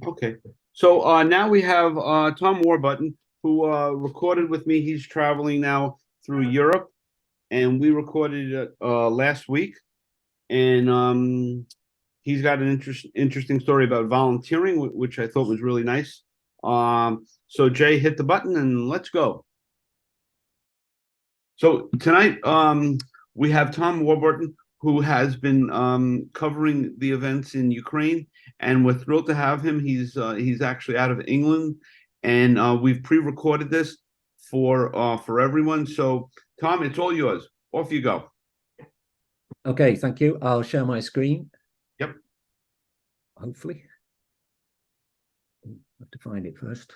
Okay. So now we have Tom Warburton, who recorded with me. He's traveling now through Europe, and we recorded it last week. And he's got an interesting story about volunteering, which I thought was really nice. So Jay, hit the button and let's go. So tonight, we have Tom Warburton, who has been covering the events in Ukraine, and we're thrilled to have him. He's actually out of England, and we've pre-recorded this for everyone. So Tom, it's all yours. Off you go. Okay, thank you. I'll share my screen. Yep. Hopefully. I have to find it first.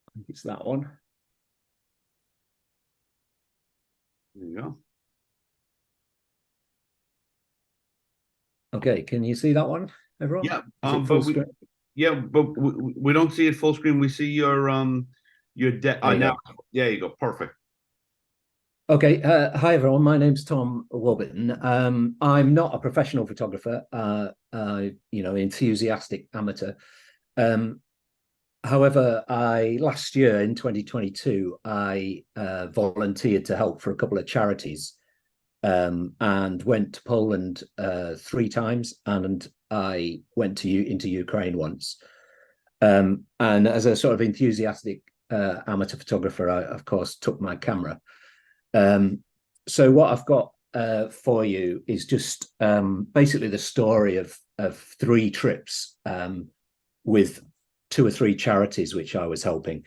I think it's that one. There you go. Okay, can you see that one, everyone? Yeah, but we don't see it full screen. We see your now. There you go. Perfect. Okay, hi everyone. My name's Tom Warburton. I'm not a professional photographer, enthusiastic amateur. However, last year in 2022, I volunteered to help for a couple of charities, and went to Poland 3 times, and I went into Ukraine once. And as a sort of enthusiastic amateur photographer, I of course took my camera. So what I've got for you is just basically the story of 3 trips with 2 or 3 charities which I was helping,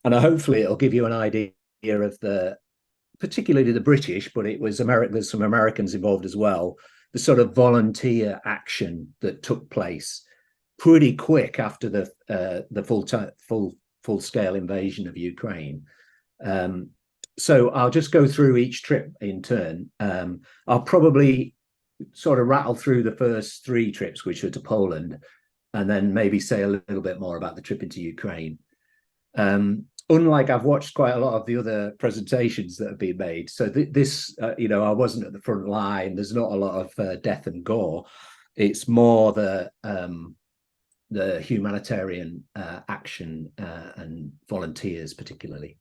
and hopefully it'll give you an idea of particularly the British, but it was there's some Americans involved as well, the sort of volunteer action that took place pretty quick after the full scale invasion of Ukraine. So I'll just go through each trip in turn. I'll probably sort of rattle through the first 3 trips, which are to Poland, and then maybe say a little bit more about the trip into Ukraine. Unlike I've watched quite a lot of the other presentations that have been made, so this, I wasn't at the front line. There's not a lot of death and gore. It's more the humanitarian action and volunteers, particularly.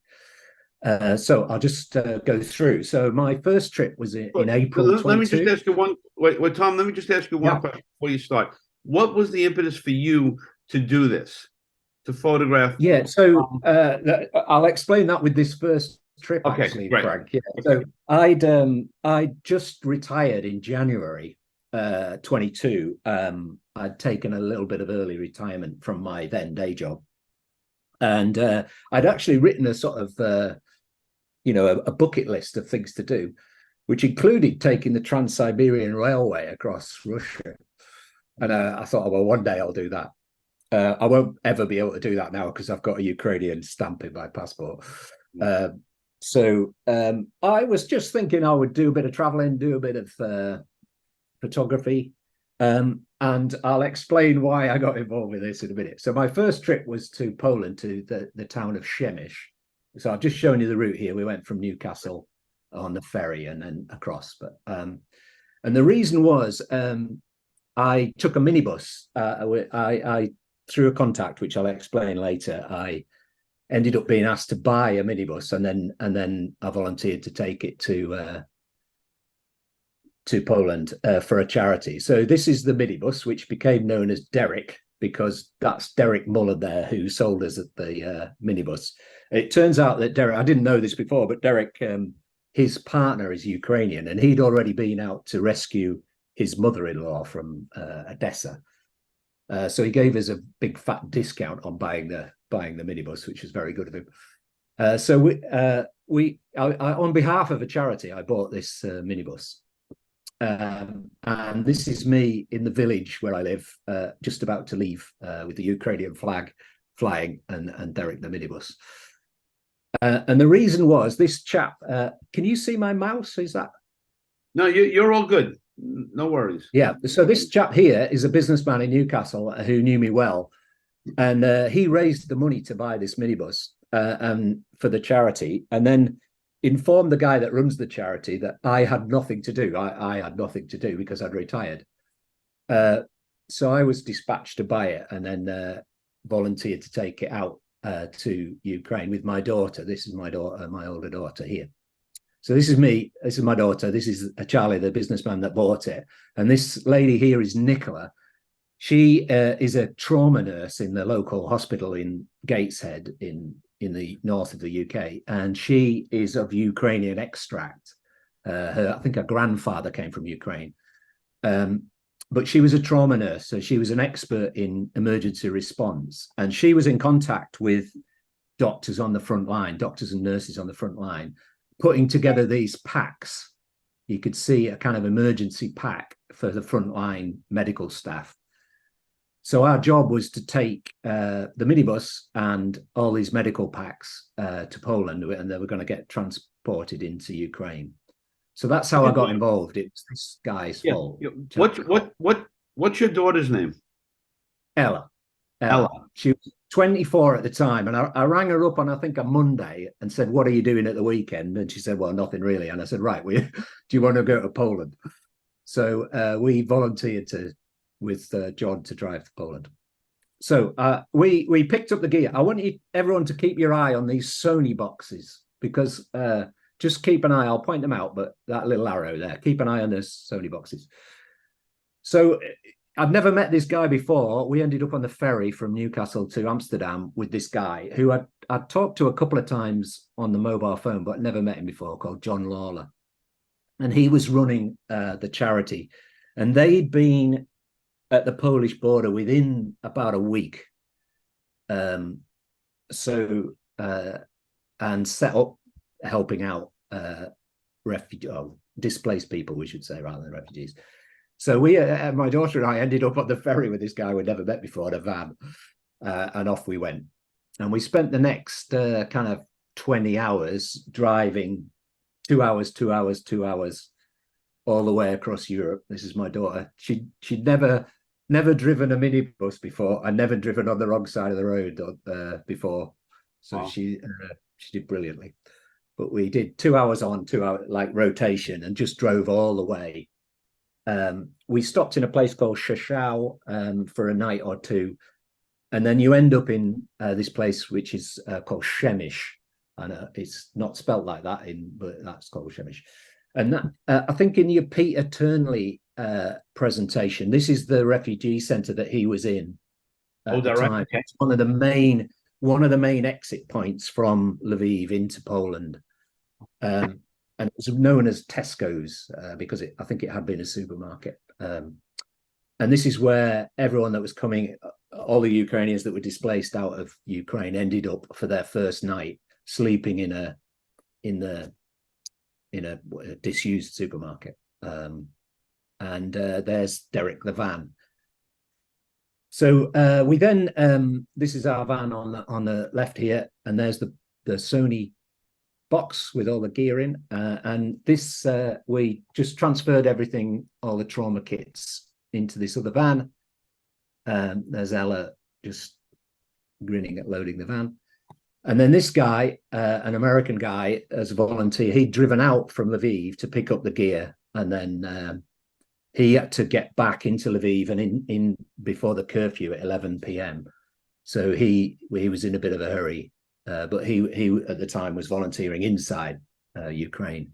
So I'll just go through. So my first trip was in April 22. Let me just ask you one. Wait, Tom. Let me just ask you one question before you start. What was the impetus for you to do this, to photograph? Yeah, so I'll explain that with this first trip, actually, great. Frank. Yeah. So I just retired in January 22. I'd taken a little bit of early retirement from my then day job, and I'd actually written a sort of a bucket list of things to do, which included taking the Trans-Siberian Railway across Russia. And I thought, well, one day I'll do that. I won't ever be able to do that now because I've got a Ukrainian stamp in my passport. So I was just thinking I would do a bit of traveling, do a bit of photography. And I'll explain why I got involved with this in a minute. So my first trip was to Poland, to the town of Przemyśl. So I've just shown you the route here. We went from Newcastle on the ferry and then across. But and the reason was I took a minibus. I through a contact, which I'll explain later, I ended up being asked to buy a minibus, and then I volunteered to take it to Poland for a charity. So this is the minibus, which became known as Derek, because that's Derek Muller there, who sold us the minibus. It turns out that Derek, I didn't know this before, but Derek, his partner is Ukrainian, and he'd already been out to rescue his mother-in-law from Odessa. So he gave us a big fat discount on buying the minibus, which was very good of him. So on behalf of a charity, I bought this minibus. And this is me in the village where I live, just about to leave with the Ukrainian flag flying, and Derek the minibus. And the reason was this chap. Can you see my mouse? Is that? No, you're all good. No worries. Yeah. So this chap here is a businessman in Newcastle who knew me well, and he raised the money to buy this minibus and for the charity, and then informed the guy that runs the charity that I had nothing to do. I had nothing to do because I'd retired. So I was dispatched to buy it and then volunteered to take it out to Ukraine with my daughter. This is my daughter, my older daughter here. So this is me. This is my daughter. This is Charlie, the businessman that bought it. And this lady here is Nicola. She is a trauma nurse in the local hospital in Gateshead in the north of the UK. And she is of Ukrainian extract. I think her grandfather came from Ukraine. But she was a trauma nurse, so she was an expert in emergency response. And she was in contact with doctors on the front line, doctors and nurses on the front line, putting together these packs. You could see a kind of emergency pack for the frontline medical staff. So our job was to take the minibus and all these medical packs to Poland, and they were going to get transported into Ukraine. So that's how I got involved. It was this guy's fault. What's your daughter's name? Ella. She was 24 at the time, and I rang her up on I think a Monday and said, "What are you doing at the weekend?" And she said, "Well, nothing really." And I said, "Right, do you want to go to Poland?" So we volunteered with John to drive to Poland. So we picked up the gear. I want everyone to keep your eye on these Sony boxes because just keep an eye. I'll point them out, but that little arrow there, keep an eye on those Sony boxes. So I'd never met this guy before. We ended up on the ferry from Newcastle to Amsterdam with this guy who I'd talked to a couple of times on the mobile phone, but never met him before, called John Lawler. And he was running the charity. And they'd been at the Polish border within about a week. And set up helping out displaced people, we should say, rather than refugees. So my daughter and I ended up on the ferry with this guy we'd never met before in a van, and off we went. And we spent the next kind of 20 hours driving 2 hours, 2 hours, 2 hours all the way across Europe. This is my daughter. She'd never driven a minibus before and never driven on the wrong side of the road before. So wow. She did brilliantly. But we did 2 hours on, 2 hours like rotation and just drove all the way. We stopped in a place called Shashau for a night or two. And then you end up in this place, which is called Przemyśl. And it's not spelt like that, but that's called Przemyśl. And that, I think in your Peter Turnley presentation, this is the refugee center that he was in at the time. Okay. It's one of the main exit points from Lviv into Poland. And it was known as Tesco's because I think it had been a supermarket. And this is where everyone that was coming, all the Ukrainians that were displaced out of Ukraine, ended up for their first night sleeping in a disused supermarket. And there's Derek the van. So we then this is our van on the left here, and there's the Sony box with all the gear in, and this we just transferred everything, all the trauma kits, into this other van. There's Ella just grinning at loading the van. And then this guy, an American guy, as a volunteer, he'd driven out from Lviv to pick up the gear, and then he had to get back into Lviv and in before the curfew at 11 p.m. So he was in a bit of a hurry, but he at the time was volunteering inside Ukraine.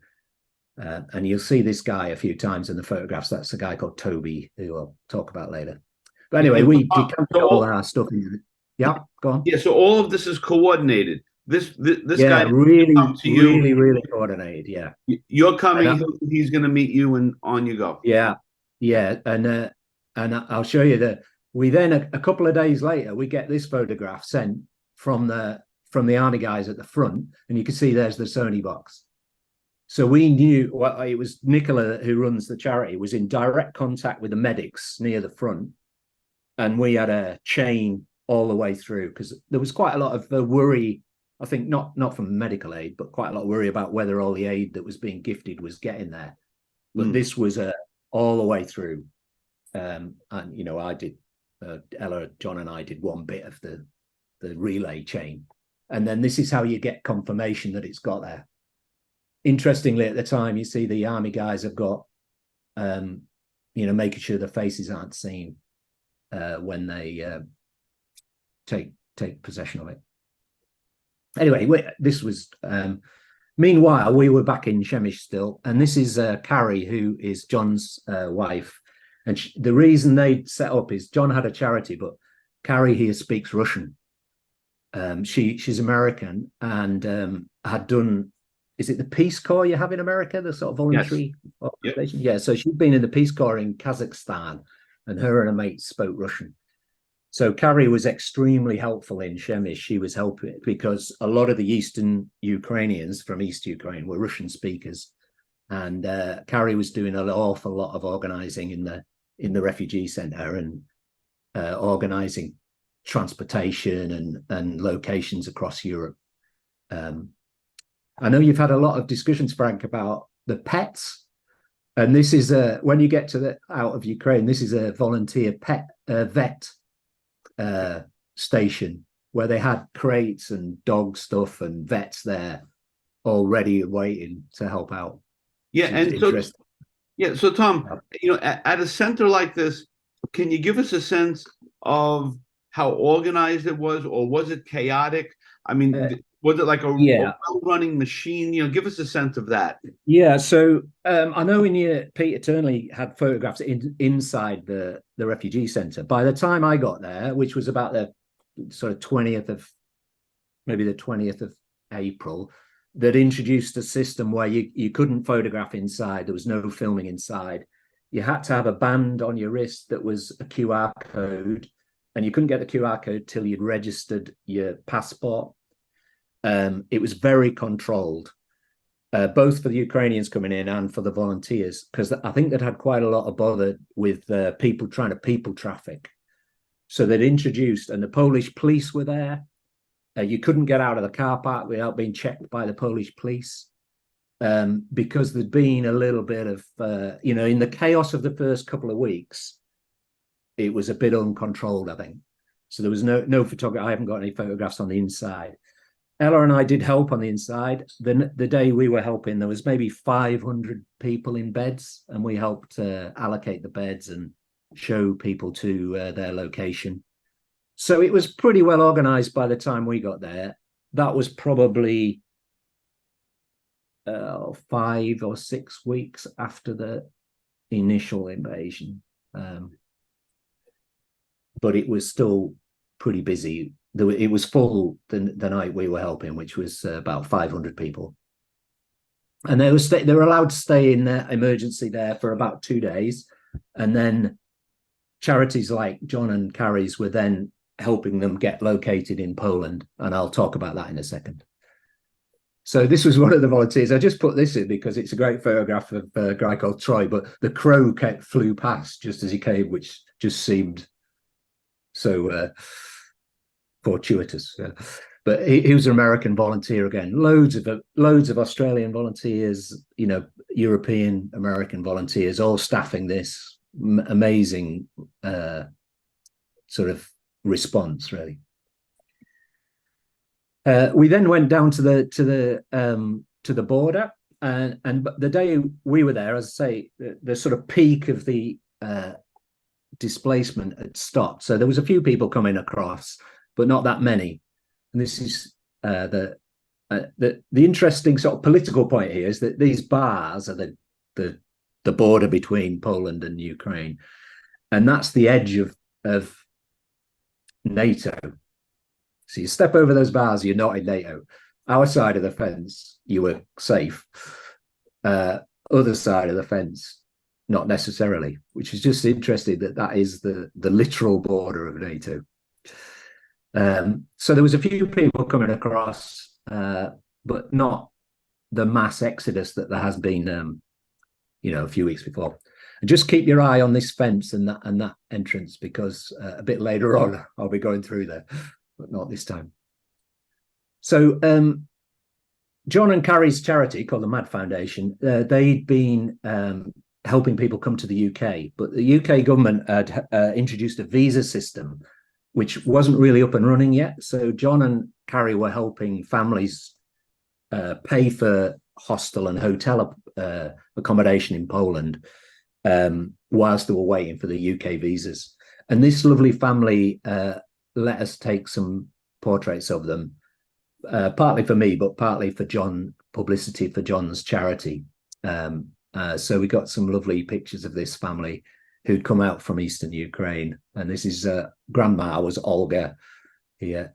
And you'll see this guy a few times in the photographs. That's a guy called Toby, who I'll talk about later. But anyway, we decamped all our stuff in. Yeah, go on. Yeah, so all of this is coordinated. This guy really coordinated. Yeah, you're coming. He's going to meet you, and on you go. Yeah, and I'll show you that. We then a couple of days later, we get this photograph sent from the army guys at the front, and you can see there's the Sony box. So we knew it was Nicola, who runs the charity, was in direct contact with the medics near the front, and we had a chain all the way through because there was quite a lot of worry. I think not from medical aid, but quite a lot of worry about whether all the aid that was being gifted was getting there. But this was all the way through, and I did. Ella, John, and I did one bit of the relay chain, and then this is how you get confirmation that it's got there. Interestingly, at the time, you see the army guys have got making sure the faces aren't seen when they take possession of it. Anyway, this was meanwhile we were back in Przemyśl still, and this is Carrie, who is John's wife. And the reason they set up is John had a charity, but Carrie here speaks Russian. She's American and had done, is it the Peace Corps you have in America, the sort of voluntary organization? Yep. Yeah, so she'd been in the Peace Corps in Kazakhstan, and her and her mates spoke Russian. So Carrie was extremely helpful in Przemyśl. She was helping because a lot of the Eastern Ukrainians from East Ukraine were Russian speakers. And Carrie was doing an awful lot of organizing in the refugee center and organizing transportation and locations across Europe. I know you've had a lot of discussions, Frank, about the pets. And this is when you get to out of Ukraine, this is a volunteer vet station where they had crates and dog stuff and vets there already waiting to help out. Yeah, and so Tom, at a center like this, can you give us a sense of how organized it was, or was it chaotic? I mean, was it like a well-running machine? Give us a sense of that. Yeah, so I know Peter Turnley had photographs inside the refugee center. By the time I got there, which was about the sort of 20th of April, that introduced a system where you couldn't photograph inside. There was no filming inside. You had to have a band on your wrist that was a QR code, and you couldn't get the QR code till you'd registered your passport. It was very controlled, both for the Ukrainians coming in and for the volunteers, because I think they'd had quite a lot of bother with people trying to people traffic. So they'd introduced, and the Polish police were there. You couldn't get out of the car park without being checked by the Polish police, because there'd been a little bit of, in the chaos of the first couple of weeks, it was a bit uncontrolled, I think. So there was no photography. I haven't got any photographs on the inside. Ella and I did help on the inside. The day we were helping, there was maybe 500 people in beds, and we helped allocate the beds and show people to their location. So it was pretty well organized by the time we got there. That was probably 5 or 6 weeks after the initial invasion. But it was still pretty busy. It was full the night we were helping, which was about 500 people. And they were allowed to stay in their emergency there for about 2 days. And then charities like John and Carrie's were then helping them get located in Poland. And I'll talk about that in a second. So this was one of the volunteers. I just put this in because it's a great photograph of a guy called Troy, but the crow flew past just as he came, which just seemed so fortuitous. But he was an American volunteer again. Loads of Australian volunteers, European American volunteers, all staffing this amazing sort of response, really. We then went down to the border, and the day we were there, as I say, the sort of peak of the displacement had stopped. So there was a few people coming across, but not that many. And this is the interesting sort of political point here is that these bars are the border between Poland and Ukraine, and that's the edge of NATO. So you step over those bars, you're not in NATO. Our side of the fence, you were safe. Other side of the fence, not necessarily, which is just interesting that is the literal border of NATO. So there was a few people coming across, but not the mass exodus that there has been, a few weeks before. And just keep your eye on this fence and that entrance, because a bit later on I'll be going through there, but not this time. So John and Carrie's charity, called the MAD Foundation, they'd been helping people come to the UK, but the UK government had introduced a visa system which wasn't really up and running yet. So John and Carrie were helping families pay for hostel and hotel accommodation in Poland whilst they were waiting for the UK visas. And this lovely family let us take some portraits of them, partly for me, but partly for John, publicity for John's charity. So we got some lovely pictures of this family who'd come out from Eastern Ukraine. And this is grandma was Olga here.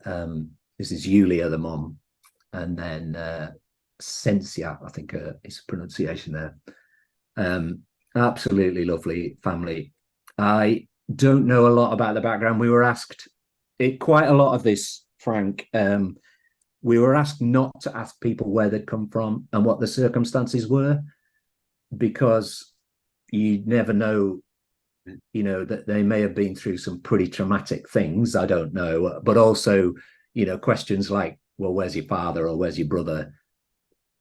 This is Yulia, the mom. And then Sensia, I think is a pronunciation there. Absolutely lovely family. I don't know a lot about the background. We were asked quite a lot of this, Frank. We were asked not to ask people where they'd come from and what the circumstances were, because you never know, you know, that they may have been through some pretty traumatic things. I don't know. But also, you know, questions like, well, where's your father or where's your brother?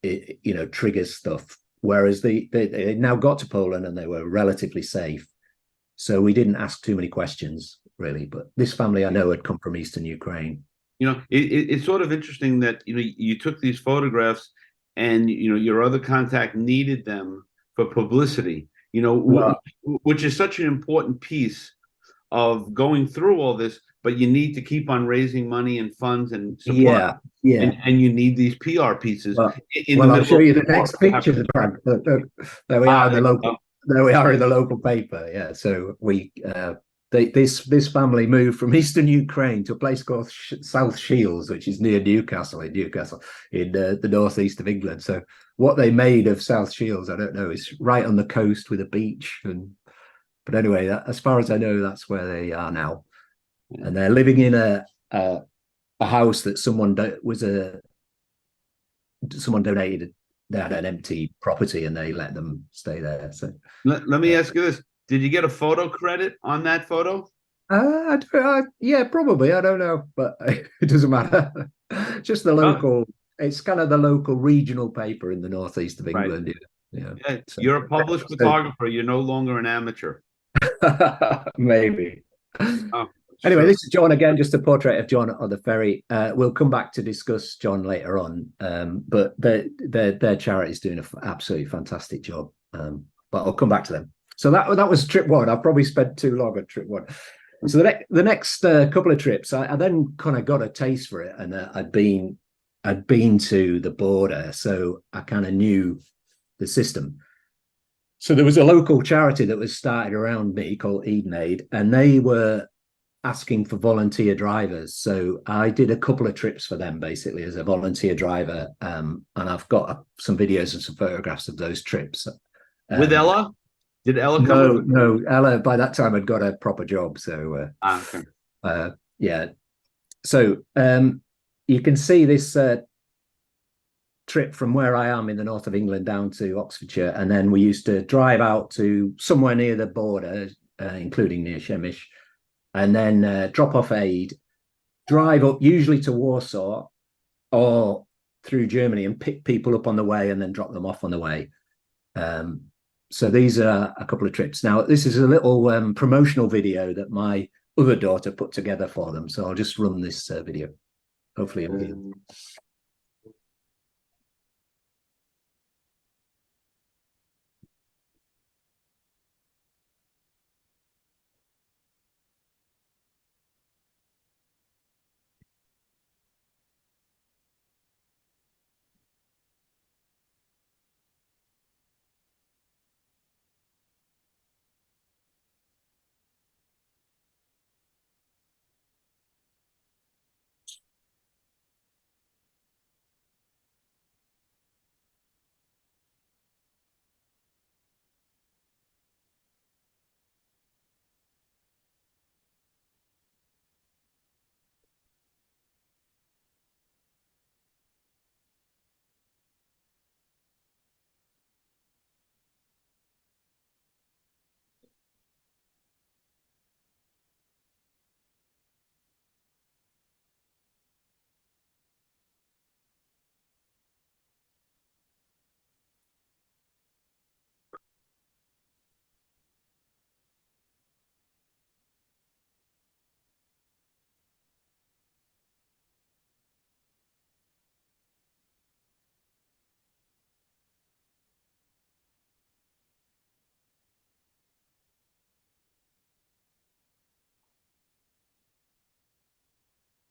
It, you know, triggers stuff. Whereas they now got to Poland and they were relatively safe. So we didn't ask too many questions, really. But this family I know had come from Eastern Ukraine. You know, it's sort of interesting that, you know, you took these photographs and, you know, your other contact needed them for publicity, you know, Well, which is such an important piece of going through all this, but you need to keep on raising money and funds and support. yeah, yeah. And you need these PR pieces Well, in the I'll middle show of you the the war. next picture, Frank. There we are in the local. There we are in the local paper. Yeah, so we this family moved from Eastern Ukraine to a place called South Shields, which is near Newcastle in the northeast of England. So what they made of South Shields, I don't know. It's right on the coast with a beach, but anyway, as far as I know, that's where they are now, and they're living in a house that someone donated. They had an empty property and they let them stay there. So let me ask you this. Did you get a photo credit on that photo? Yeah, probably. I don't know, but it doesn't matter. Just the Huh? local. It's kind of the local regional paper in the northeast of Right. England. Yeah. Yeah, So, you're a published so photographer. You're no longer an amateur. maybe. Oh, it's Anyway, true. this is John again, just a portrait of John on the ferry. We'll come back to discuss John later on, but their charity is doing an absolutely fantastic job. But I'll come back to them. So that was trip one. I probably spent too long on trip one. So the next couple of trips, I then kind of got a taste for it, and I'd been to the border, so I kind of knew the system. So there was a local charity that was started around me called Eden Aid, and they were asking for volunteer drivers. So I did a couple of trips for them basically as a volunteer driver. And I've got some videos and some photographs of those trips. With Ella? Did Ella come with? No, Ella by that time had got a proper job. So Okay. yeah. So you can see this trip from where I am in the north of England down to Oxfordshire. And then we used to drive out to somewhere near the border, including near Shemish, and then drop off aid, drive up usually to Warsaw or through Germany and pick people up on the way and then drop them off on the way. So these are a couple of trips. Now, this is a little promotional video that my other daughter put together for them. So I'll just run this video. Hopefully it'll be.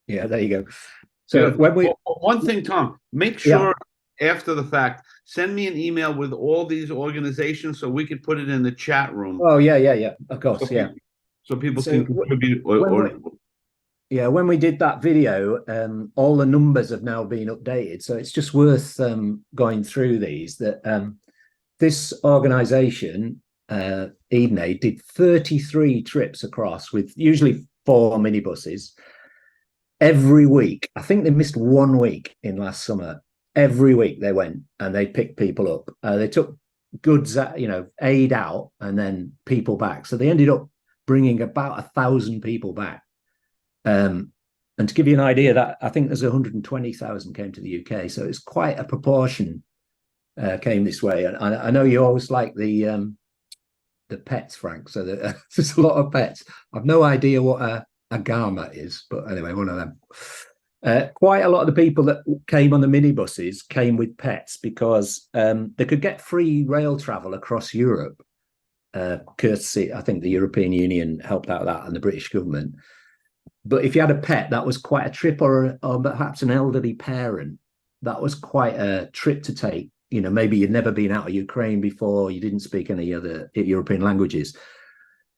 Yeah, there you go. So when we, one thing, Tom, make yeah, sure after the fact, send me an email with all these organizations so we could put it in the chat room oh yeah, of so course, yeah. people So can contribute when we, or yeah, when we did that video, all the numbers have now been updated. So it's just worth going through these. That this organization, Evenaid, did 33 trips across with usually 4 minibuses every week. I think they missed 1 week in last summer. Every week they went and they picked people up. They took goods, aid out and then people back. So they ended up bringing about 1,000 people back. And to give you an idea, that I think there's 120,000 came to the UK, so it's quite a proportion came this way. And I know you always like the pets, Frank. So there's a lot of pets. I've no idea what a Gama is, but anyway, one of them. Quite a lot of the people that came on the minibuses came with pets because they could get free rail travel across Europe, courtesy, I think the European Union helped out that and the British government. But if you had a pet, that was quite a trip, or perhaps an elderly parent, that was quite a trip to take. Maybe you'd never been out of Ukraine before, you didn't speak any other European languages.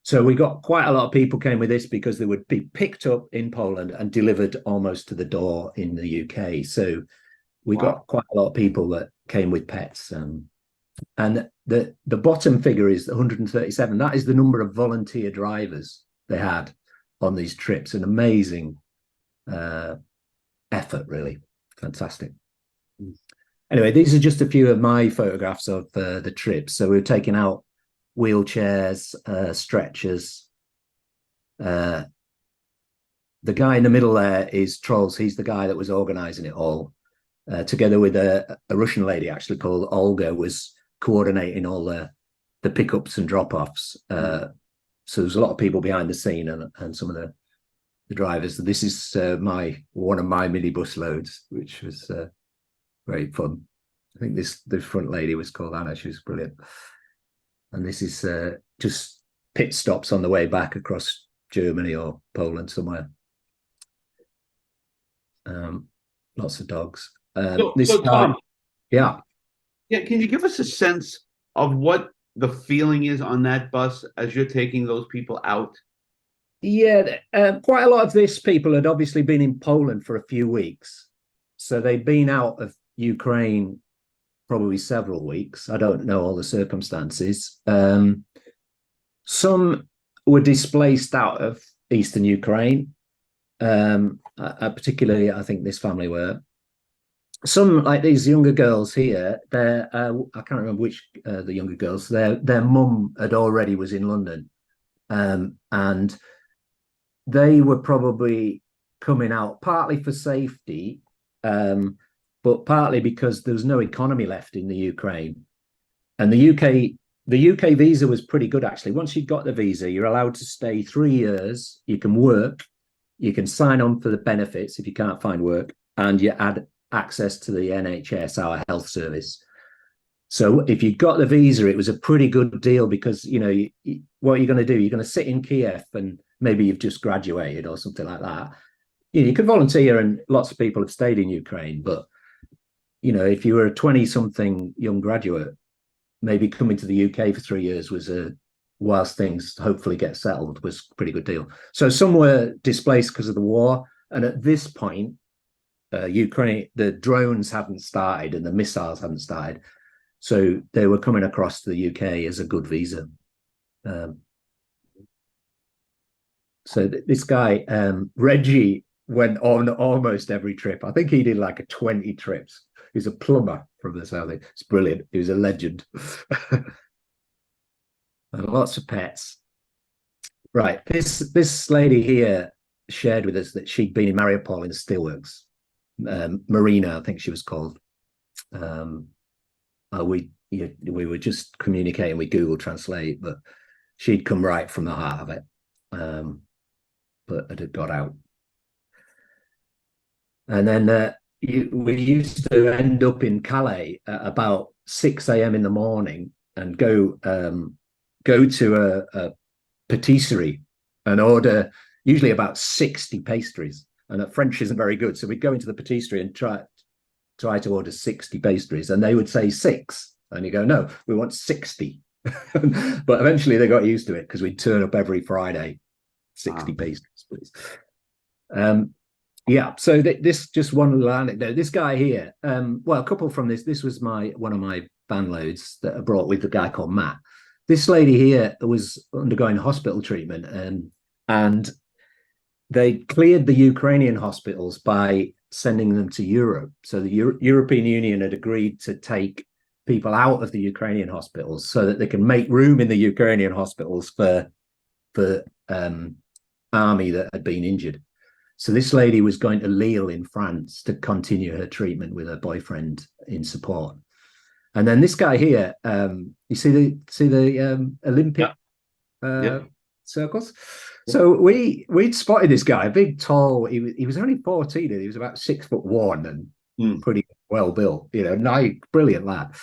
So we got quite a lot of people came with this because they would be picked up in Poland and delivered almost to the door in the UK. So we got quite a lot of people that came with pets. And the bottom figure is 137. That is the number of volunteer drivers they had on these trips. An amazing effort, really. Fantastic. Anyway, these are just a few of my photographs of the trips. So we were taking out wheelchairs, stretchers. The guy in the middle there is Trolls. He's the guy that was organizing it all. Together with a Russian lady actually called Olga, was coordinating all the pickups and drop-offs. So there's a lot of people behind the scene and some of the drivers. This is one of my minibus loads, which was very fun. I think the front lady was called Anna. She was brilliant. And this is just pit stops on the way back across Germany or Poland somewhere. Lots of dogs. so Tom, yeah. Can you give us a sense of what the feeling is on that bus as you're taking those people out? Yeah, quite a lot of these people had obviously been in Poland for a few weeks. So they'd been out of Ukraine probably several weeks. I don't know all the circumstances. Some were displaced out of eastern Ukraine. Particularly, I think this family were. Some, like these younger girls here, they're I can't remember which the younger girls. Their mum had already was in London, and they were probably coming out partly for safety, but partly because there was no economy left in the Ukraine, and the UK visa was pretty good actually. Once you've got the visa, you're allowed to stay 3 years. You can work, you can sign on for the benefits if you can't find work, and you add access to the NHS, our health service. So if you got the visa, it was a pretty good deal because, what are you going to do? You're going to sit in Kiev and maybe you've just graduated or something like that. You could volunteer, and lots of people have stayed in Ukraine. But, if you were a 20-something young graduate, maybe coming to the UK for 3 years was whilst things hopefully get settled, was a pretty good deal. So some were displaced because of the war. And at this point, Ukraine, the drones hadn't started and the missiles hadn't started. So they were coming across to the UK as a good visa. So this guy, Reggie, went on almost every trip. I think he did like 20 trips. He's a plumber from the south. It's brilliant. He was a legend. And lots of pets. Right. This lady here shared with us that she'd been in Mariupol in the steelworks. Marina, I think she was called. We were just communicating with Google Translate, but she'd come right from the heart of it. But it had got out. And then we used to end up in Calais at about 6 a.m. in the morning and go to a patisserie and order usually about 60 pastries. and the French isn't very good. So we'd go into the patisserie and try to order 60 pastries, and they would say 6. And you go, no, we want 60. But eventually they got used to it because we'd turn up every Friday, 60 pastries, please. Yeah, so this just one little anecdote. This guy here, well, a couple from this was one of my van loads that I brought with the guy called Matt. This lady here was undergoing hospital treatment, and they cleared the Ukrainian hospitals by sending them to Europe. So the European Union had agreed to take people out of the Ukrainian hospitals so that they can make room in the Ukrainian hospitals for army that had been injured. So this lady was going to Lille in France to continue her treatment with her boyfriend in support. And then this guy here, you see the Olympic circles. So we'd spotted this guy, a big, tall. He was only 14, and he was about 6'1" and pretty well built. Nice, brilliant lad.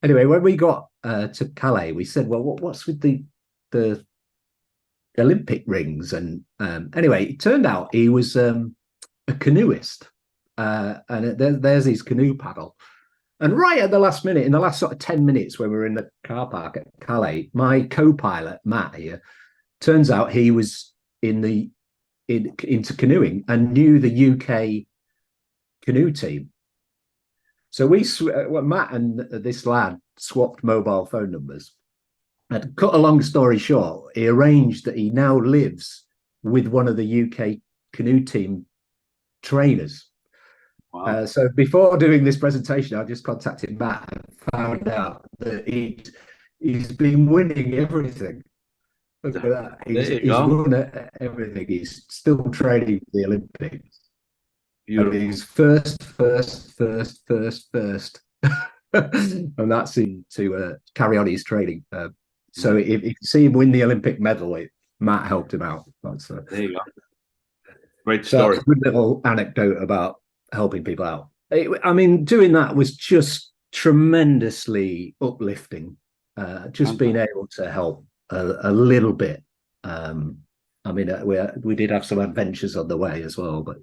Anyway, when we got to Calais, we said, "Well, what's with the Olympic rings?" And anyway, it turned out he was a canoeist, and there's his canoe paddle. And right at the last minute, in the last sort of 10 minutes when we were in the car park at Calais, my co-pilot, Matt here, turns out he was into canoeing and knew the UK canoe team. So Matt and this lad swapped mobile phone numbers. And cut a long story short, he arranged that he now lives with one of the UK canoe team trainers. Wow. So before doing this presentation, I just contacted Matt and found out that he's been winning everything. Look at that. He's won everything. He's still training for the Olympics. Beautiful. And he's first. And that's him to carry on his training. So if you see him win the Olympic medal, Matt helped him out. There you go. Great story. So a good little anecdote about helping people out. I mean, doing that was just tremendously uplifting. Just being able to help a little bit. I mean, we did have some adventures on the way as well, but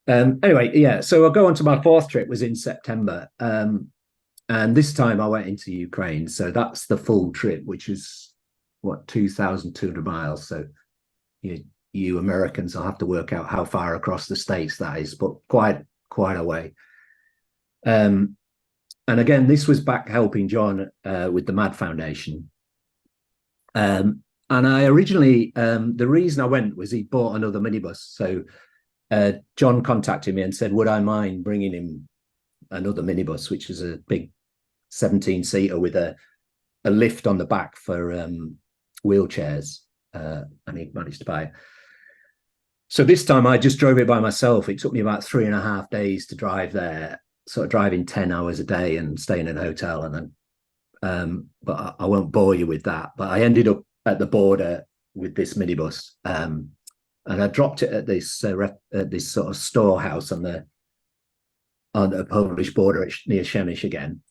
anyway, yeah. So I'll go on to my 4th trip. Was in September, and this time I went into Ukraine. So that's the full trip, which is 2,200 miles. So you Americans will have to work out how far across the states that is, but quite a way. And again, this was back helping John with the MAD Foundation. And I originally, the reason I went was he bought another minibus. So John contacted me and said, would I mind bringing him another minibus, which is a big 17-seater with a lift on the back for wheelchairs. And he managed to buy it. So this time I just drove it by myself. It took me about 3.5 days to drive there, sort of driving 10 hours a day and staying in a hotel. And then, but I won't bore you with that. But I ended up at the border with this minibus, and I dropped it at this sort of storehouse on the Polish border near Przemyśl again.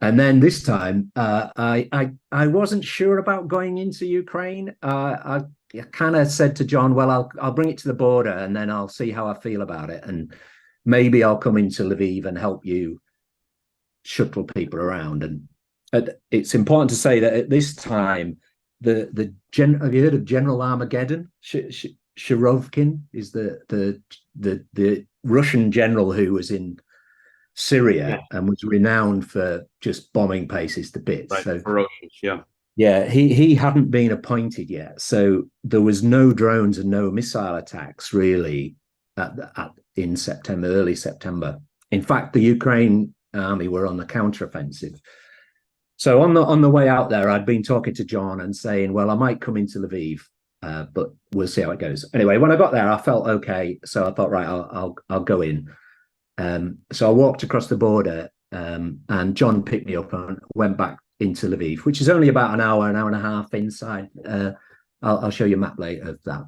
And then this time, I wasn't sure about going into Ukraine. I kind of said to John, well, I'll bring it to the border and then I'll see how I feel about it. And maybe I'll come into Lviv and help you shuttle people around. And it's important to say that at this time, have you heard of General Armageddon? Shirovkin is the Russian general who was in Syria and was renowned for just bombing places to bits. Right, so ferocious, yeah. Yeah, he hadn't been appointed yet, so there was no drones and no missile attacks really in September, early September. In fact, the Ukraine army were on the counteroffensive. So on the way out there, I'd been talking to John and saying, well, I might come into Lviv, but we'll see how it goes. Anyway, when I got there, I felt okay, so I thought, right, I'll go in. So I walked across the border, and John picked me up and went back into Lviv, which is only about an hour and a half inside. I'll show you a map later of that.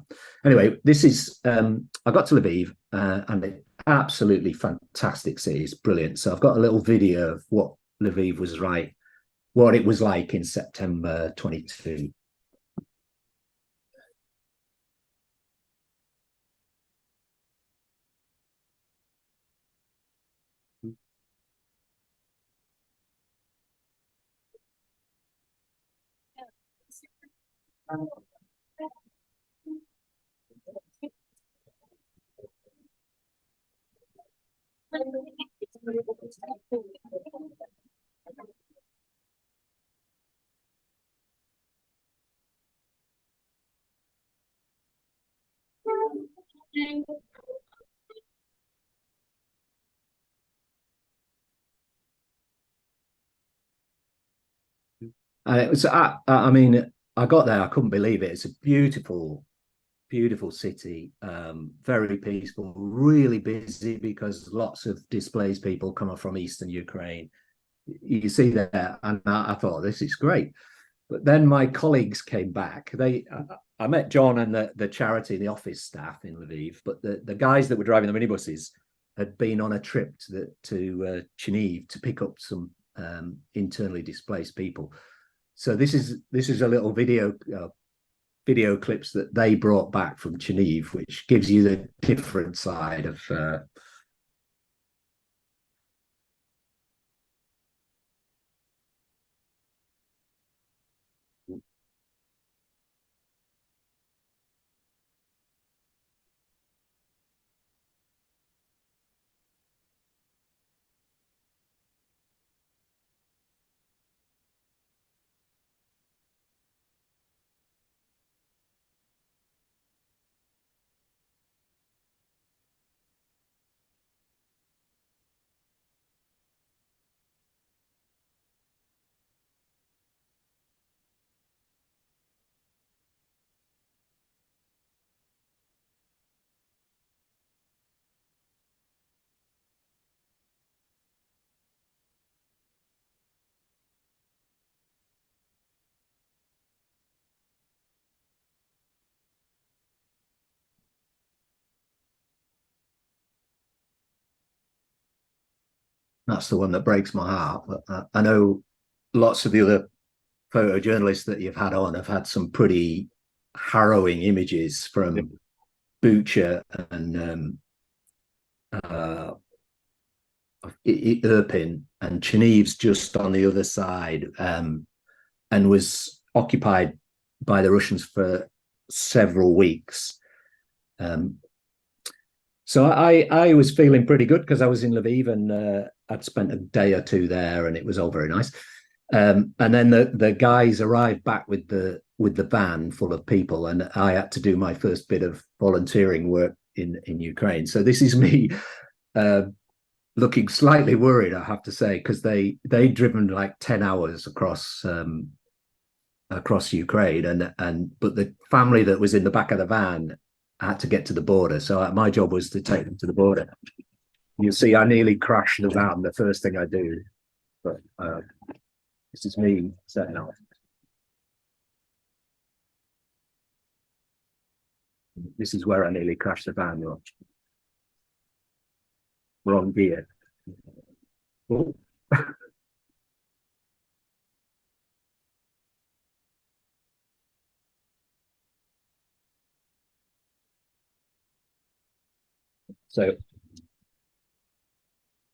Anyway, this is I got to Lviv, and it's absolutely fantastic city. It's brilliant. So I've got a little video of what Lviv was what it was like in September 22. And it was, I mean, I got there, I couldn't believe it. It's a beautiful, beautiful city, very peaceful, really busy because lots of displaced people coming from Eastern Ukraine. You see that, and I thought this is great. But then my colleagues came back. I met John and the charity, the office staff in Lviv, but the guys that were driving the minibuses had been on a trip to Chernihiv to pick up some internally displaced people. So this is a little video clips that they brought back from Chernihiv, which gives you the different side of. That's the one that breaks my heart. But I know lots of the other photojournalists that you've had on have had some pretty harrowing images from Bucha and Irpin, and Chenev's just on the other side, and was occupied by the Russians for several weeks. So I was feeling pretty good because I was in Lviv and I'd spent a day or two there, and it was all very nice. And then the guys arrived back with the van full of people, and I had to do my first bit of volunteering work in Ukraine. So this is me looking slightly worried, I have to say, because they'd driven like 10 hours across Ukraine, but the family that was in the back of the van had to get to the border. So my job was to take them to the border. You see, I nearly crashed the van the first thing I do, but this is me setting off. This is where I nearly crashed the van. Wrong gear. Oh. So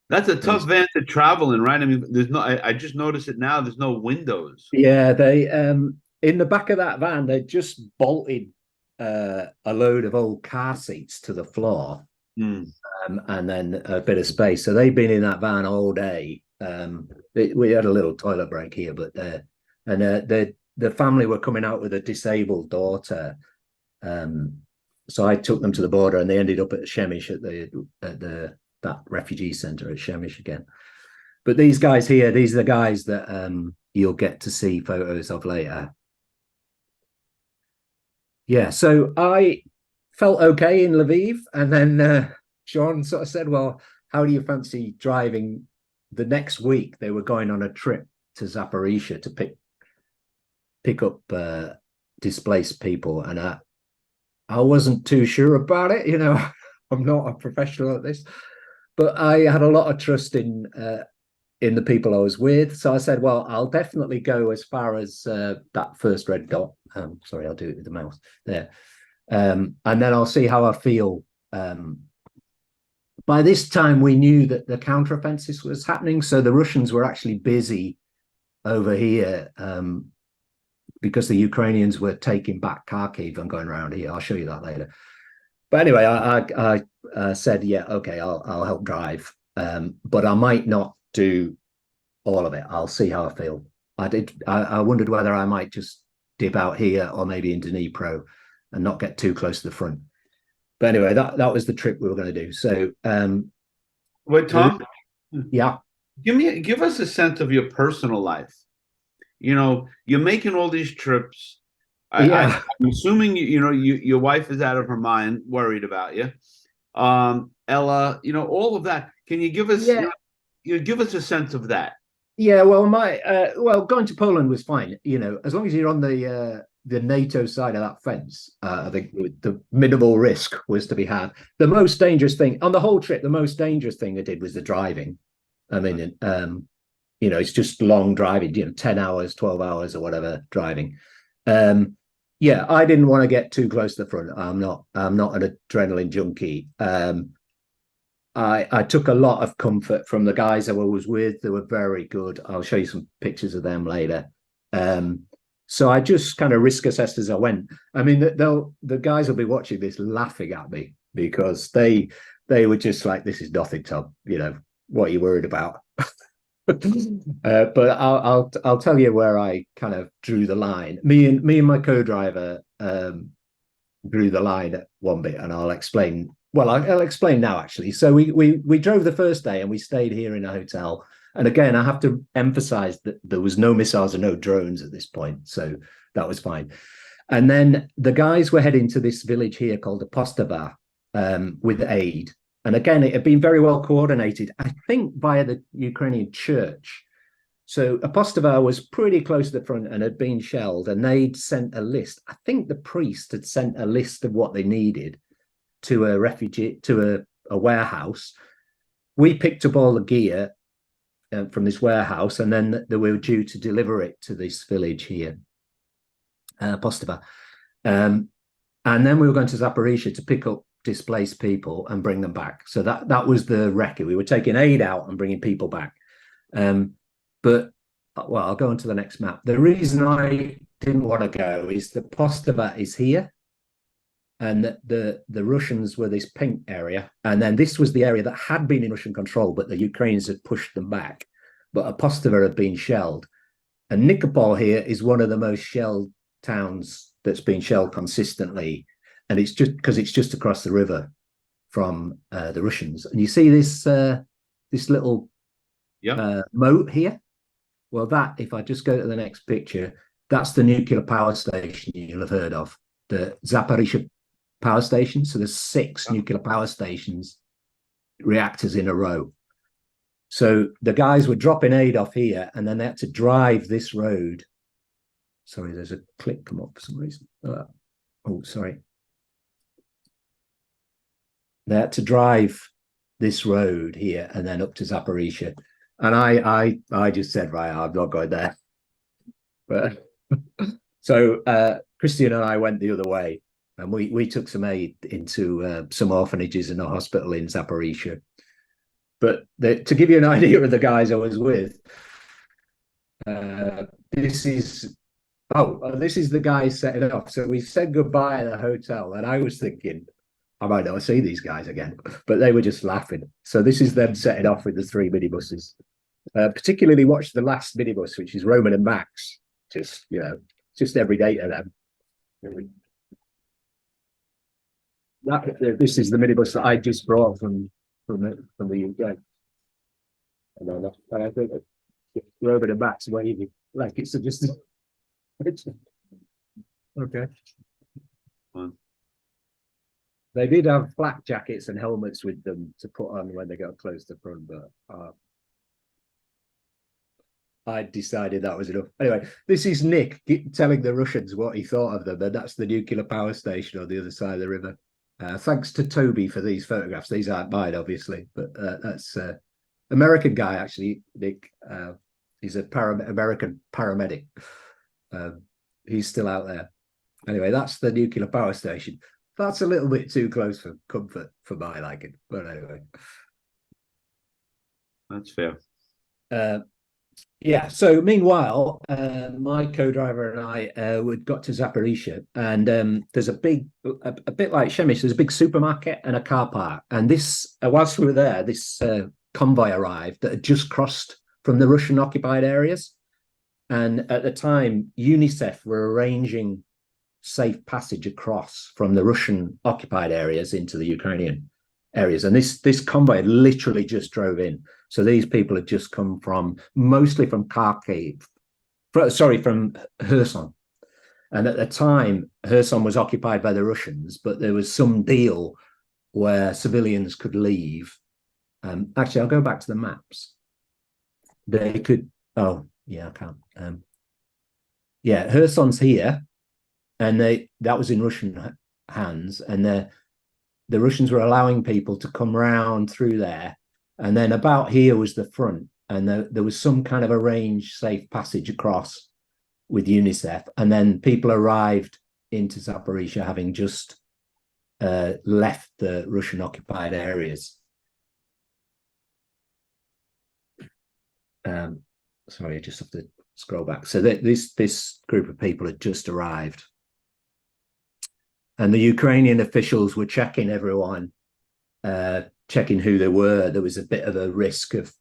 That's a tough van to travel in, right? I mean, there's no. I just noticed it now. There's no windows. yeah, they in the back of that van they just bolted a load of old car seats to the floor, and then a bit of space. So they've been in that van all day. We had a little toilet break here, but the family were coming out with a disabled daughter. So I took them to the border, and they ended up at Shemish at that refugee center at Shemish again. But these guys here, these are the guys that you'll get to see photos of later. Yeah, so I felt okay in Lviv, and then John sort of said, well, how do you fancy driving? The next week they were going on a trip to Zaporizhia to pick up displaced people, and I wasn't too sure about it. You know, I'm not a professional at this, but I had a lot of trust in the people I was with. So I said, well, I'll definitely go as far as that first red dot. Sorry, I'll do it with the mouse there. And then I'll see how I feel. By this time, we knew that the counteroffensive was happening. So the Russians were actually busy over here because the Ukrainians were taking back Kharkiv and going around here. I'll show you that later. But anyway, I said, yeah, okay, I'll help drive, but I might not do all of it. I'll see how I feel. I wondered whether I might just dip out here or maybe in Dnipro and not get too close to the front. But anyway, that was the trip we were going to do. So, Wait, Tom, yeah, give us a sense of your personal life. You know, you're making all these trips. yeah. I'm assuming your wife is out of her mind, worried about you. Ella, all of that. Can you give us give us a sense of that? Yeah, well, going to Poland was fine. As long as you're on the NATO side of that fence, I think the minimal risk was to be had. The most dangerous thing on the whole trip, the most dangerous thing I did was the driving. I mean, it's just long driving. 10 hours, 12 hours, or whatever driving. Yeah, I didn't want to get too close to the front. I'm not an adrenaline junkie. I took a lot of comfort from the guys I was with. They were very good. I'll show you some pictures of them later. So I just kind of risk assessed as I went. I mean, the guys will be watching this laughing at me because they were just like, "This is nothing, Tom. What are you worried about?" But I'll tell you where I kind of drew the line. Me and my co-driver drew the line at one bit, and I'll explain. Well, I'll explain now, actually. So we drove the first day and we stayed here in a hotel. And again, I have to emphasize that there was no missiles and no drones at this point. So that was fine. And then the guys were heading to this village here called Apostava with aid. And again, it had been very well coordinated, I think, via the Ukrainian church. So Apostava was pretty close to the front and had been shelled. And they'd sent a list. I think the priest had sent a list of what they needed to a warehouse. We picked up all the gear from this warehouse, and then they were due to deliver it to this village here, Postava. And then we were going to Zaporizhia to pick up displaced people and bring them back. So that was the recce. We were taking aid out and bringing people back. But I'll go on to the next map. The reason I didn't want to go is that Postava is here, and the Russians were this pink area, and then this was the area that had been in Russian control, but the Ukrainians had pushed them back. But Apostava had been shelled, and Nikopol here is one of the most shelled towns that's been shelled consistently, and it's just across the river from the Russians. And you see this little moat here. Well, if I just go to the next picture, that's the nuclear power station you'll have heard of, the Zaporizhia power station. So there's 6 nuclear power stations, reactors in a row. So the guys were dropping aid off here, and then they had to drive this road. Sorry, there's a click come up for some reason. Sorry. They had to drive this road here and then up to Zaporizhia. And I just said, right, I'm not going there. But so Christian and I went the other way. And we took some aid into some orphanages and a hospital in Zaporizhia. But to give you an idea of the guys I was with, this is the guys setting off. So we said goodbye at the hotel, and I was thinking, I might not see these guys again, but they were just laughing. So this is them setting off with the 3 minibuses. Particularly watch the last minibus, which is Roman and Max. Just every day to them. This is the minibus that I just brought from the UK. And I think Robert and Max waving like it's just okay. They did have flak jackets and helmets with them to put on when they got close to front, but I decided that was enough. Anyway, this is Nick telling the Russians what he thought of them, and that's the nuclear power station on the other side of the river. Thanks to Toby for these photographs. These aren't mine, obviously, but that's American guy, actually, Nick. He's a American paramedic. He's still out there. Anyway, that's the nuclear power station. That's a little bit too close for comfort for my liking. But anyway. That's fair. Yeah. So meanwhile, my co-driver and I would got to Zaporizhia, and there's a bit like Shemish. There's a big supermarket and a car park. And this, whilst we were there, this convoy arrived that had just crossed from the Russian occupied areas. And at the time, UNICEF were arranging safe passage across from the Russian occupied areas into the Ukrainian areas. And this convoy literally just drove in. So these people had just come from mostly from Kharkiv, from Kherson. And at the time, Kherson was occupied by the Russians, but there was some deal where civilians could leave. Actually, I'll go back to the maps. They could. Oh, yeah, I can't. Yeah, Kherson's here, and that was in Russian hands, and the Russians were allowing people to come round through there, and then about here was the front, and there was some kind of arranged safe passage across with UNICEF, and then people arrived into Zaporizhia having just left the Russian occupied areas. Sorry, I just have to scroll back. So this group of people had just arrived, and the Ukrainian officials were checking everyone, checking who they were. There was a bit of a risk of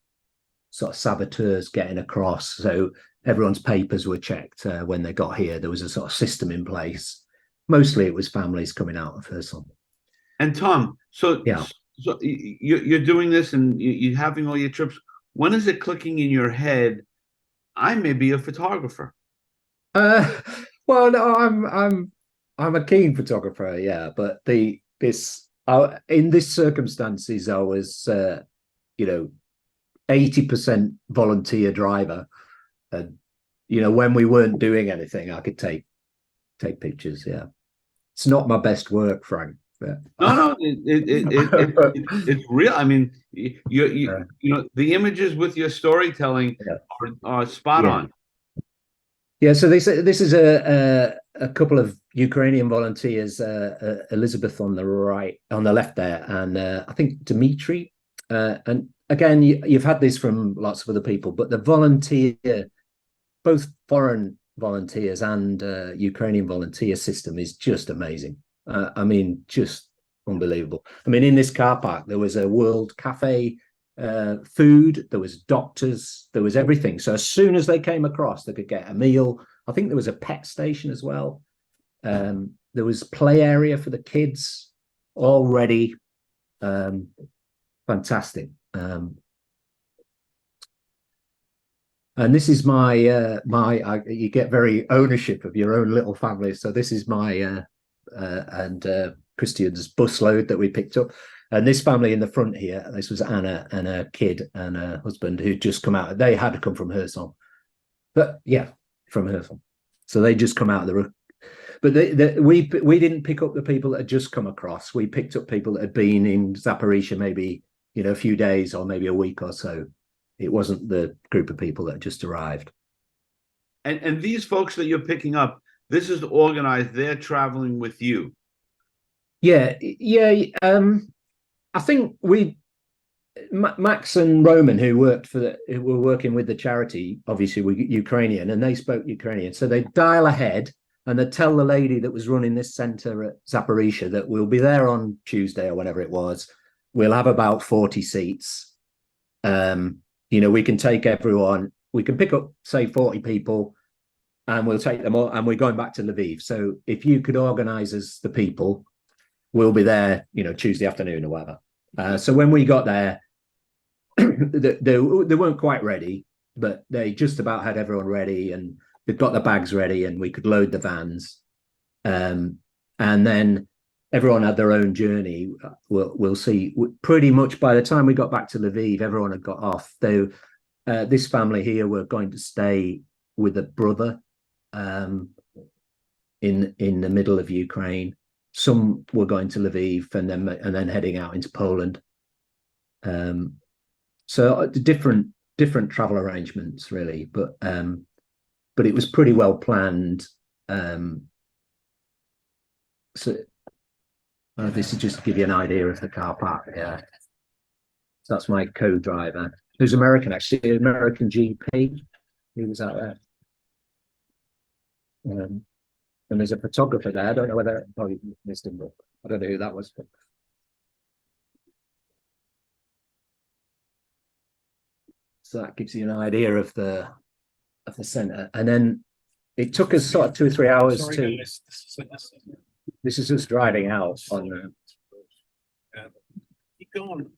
sort of saboteurs getting across, so everyone's papers were checked when they got here. There was a sort of system in place. Mostly it was families coming out of Kherson. And Tom, Yeah. so you're doing this and you're having all your trips. When is it clicking in your head? I may be a photographer. Uh, well, no, I'm a keen photographer, yeah. But in this circumstances, I was, 80% volunteer driver, and when we weren't doing anything, I could take pictures. Yeah, it's not my best work, Frank. But No, it's real. I mean, the images with your storytelling yeah. are spot Yeah. on. Yeah, so this is a couple of Ukrainian volunteers, Elizabeth on the left there, and I think Dmitry. And again, you've had this from lots of other people, but the both foreign volunteers and Ukrainian volunteer system is just amazing. I mean, just unbelievable. I mean, in this car park, there was a World Cafe, food, there was doctors, there was everything. So as soon as they came across, they could get a meal. I think there was a pet station as well. There was play area for the kids, all ready. Fantastic. And this is you get very ownership of your own little family. So this is my and Christian's busload that we picked up. And this family in the front here, this was Anna and a kid and a husband who'd just come out. They had to come from Kherson, but yeah, from Kherson. So they just come out of the. But we didn't pick up the people that had just come across. We picked up people that had been in Zaporizhia maybe a few days or maybe a week or so. It wasn't the group of people that just arrived. And these folks that you're picking up, this is organized. They're traveling with you. Yeah. I think Max and Roman, who were working with the charity, obviously were Ukrainian, and they spoke Ukrainian. So they dial ahead and they tell the lady that was running this center at Zaporizhia that we'll be there on Tuesday or whenever it was. We'll have about 40 seats. We can take everyone. We can pick up, say, 40 people, and we'll take them all. And we're going back to Lviv. So if you could organize us the people, we'll be there, Tuesday afternoon or whatever. So when we got there, they weren't quite ready, but they just about had everyone ready, and they've got the bags ready, and we could load the vans. And then everyone had their own journey. We'll see. Pretty much by the time we got back to Lviv, everyone had got off. Though this family here were going to stay with a brother in the middle of Ukraine. Some were going to Lviv and then heading out into Poland. So different travel arrangements really, but it was pretty well planned. So this is just to give you an idea of the car park. Yeah, so that's my co-driver. Who's American, actually, an American GP. He was out there. And there's a photographer there. I don't know whether, oh, you missed him, but I don't know who that was. But. So that gives you an idea of the centre. And then it took us sort of 2 or 3 hours to. This is us driving out on the. Keep going.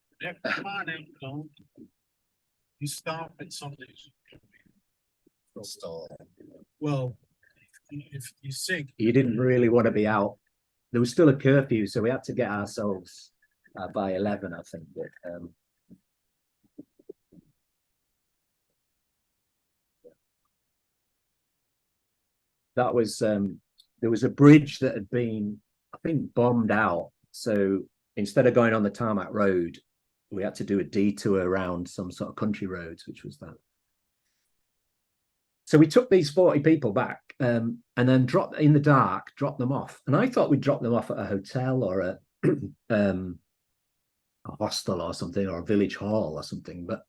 Come on, don't. You stop at something. Well, if you sink, You didn't really want to be out. There was still a curfew, so we had to get ourselves by 11, I think. But, that was there was a bridge that had been, I think, bombed out. So instead of going on the tarmac road, we had to do a detour around some sort of country roads, which was that. So we took these 40 people back and then dropped in the dark, dropped them off. And I thought we'd drop them off at a hotel or a hostel or something, or a village hall or something. But,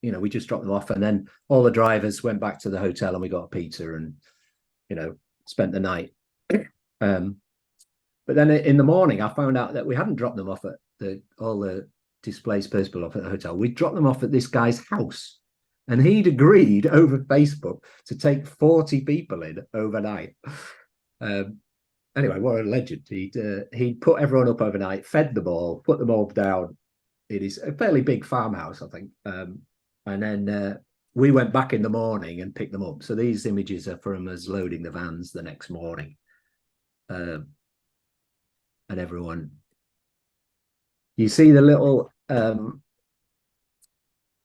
you know, we just dropped them off. And then all the drivers went back to the hotel and we got a pizza and, you know, spent the night. But then in the morning, I found out that we hadn't dropped them off at all the displaced people off at the hotel. We dropped them off at this guy's house. And he'd agreed over Facebook to take 40 people in overnight. Anyway, what a legend. He'd put everyone up overnight, fed them all, put them all down. It is a fairly big farmhouse, I think. And then we went back in the morning and picked them up. So these images are from us loading the vans the next morning. And everyone, you see the little...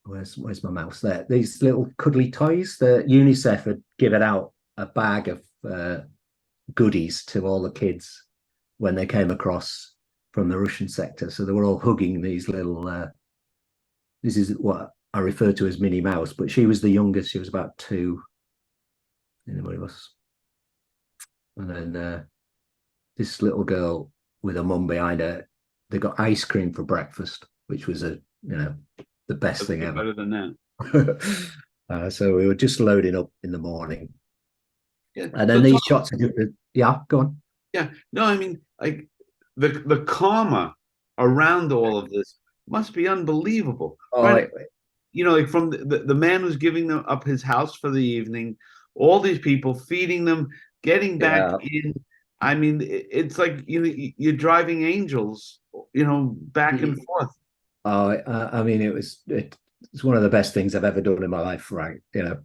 Where's my mouse there? These little cuddly toys that UNICEF had given out a bag of goodies to all the kids when they came across from the Russian sector. So they were all hugging these little, this is what I refer to as Minnie Mouse, but she was the youngest. She was about 2. Anybody else? And then this little girl with a mum behind her, they got ice cream for breakfast, which was the best thing ever. Better than that. So we were just loading up in the morning. Yeah. And then these shots, yeah, go on. Yeah, no, I mean, like the karma around all of this must be unbelievable. Oh, right? You know, like from the man who's giving them up his house for the evening, all these people feeding them, getting back in. I mean, it's like you're driving angels, back and forth. Oh, I mean, it's one of the best things I've ever done in my life, right? And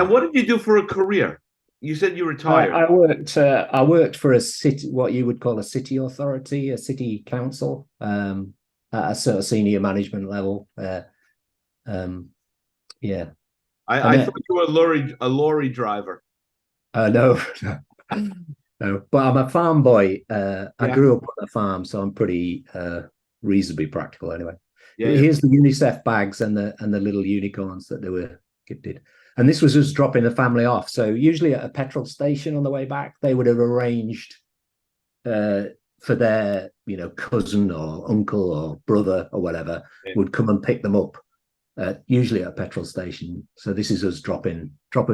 what did you do for a career? You said you retired. I worked for a city, what you would call a city authority, a city council, at a sort of senior management level. Yeah. I thought you were a lorry driver. No, no. But I'm a farm boy. I grew up on a farm, so I'm pretty reasonably practical anyway. Here's the UNICEF bags and the little unicorns that they were gifted. And this was us dropping the family off. So usually at a petrol station on the way back, they would have arranged for their, cousin or uncle or brother or whatever would come and pick them up, usually at a petrol station. So this is us dropping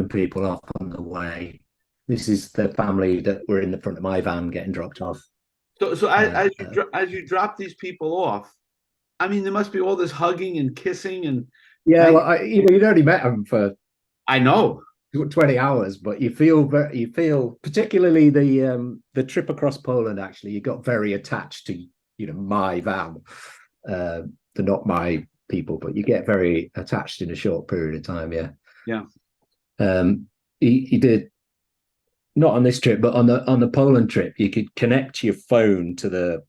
people off on the way. This is the family that were in the front of my van getting dropped off. So as you drop these people off, I mean, there must be all this hugging and kissing and well, you'd only met them for 20 hours, but you feel particularly the trip across Poland. Actually, you got very attached to my van. They're not my people, but you get very attached in a short period of time. He did. Not on this trip, but on the Poland trip, you could connect your phone to the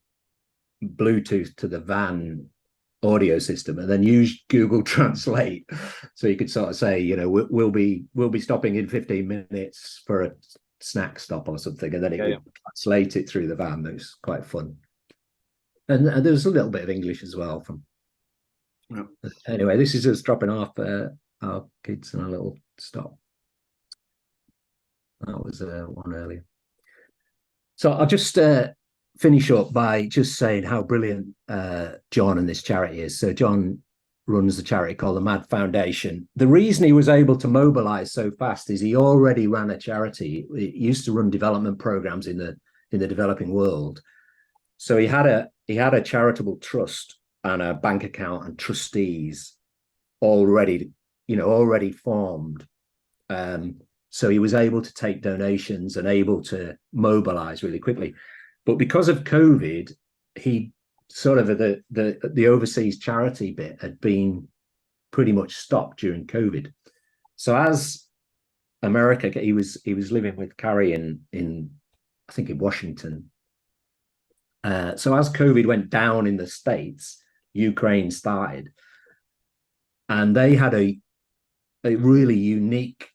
Bluetooth to the van audio system, and then use Google Translate, so you could sort of say, we'll be stopping in 15 minutes for a snack stop or something, and then it would translate it through the van. It was quite fun, and there was a little bit of English as well. Anyway, this is us dropping off our kids in a little stop. That was one earlier. So I'll just finish up by just saying how brilliant John and this charity is. So John runs the charity called the Mad Foundation. The reason he was able to mobilize so fast is he already ran a charity. He used to run development programs in the developing world. So he had a charitable trust and a bank account and trustees already formed. So he was able to take donations and able to mobilize really quickly. But because of COVID, he sort of the overseas charity bit had been pretty much stopped during COVID. So as America, he was living with Carrie in I think in Washington. So as COVID went down in the States, Ukraine started, and they had a really unique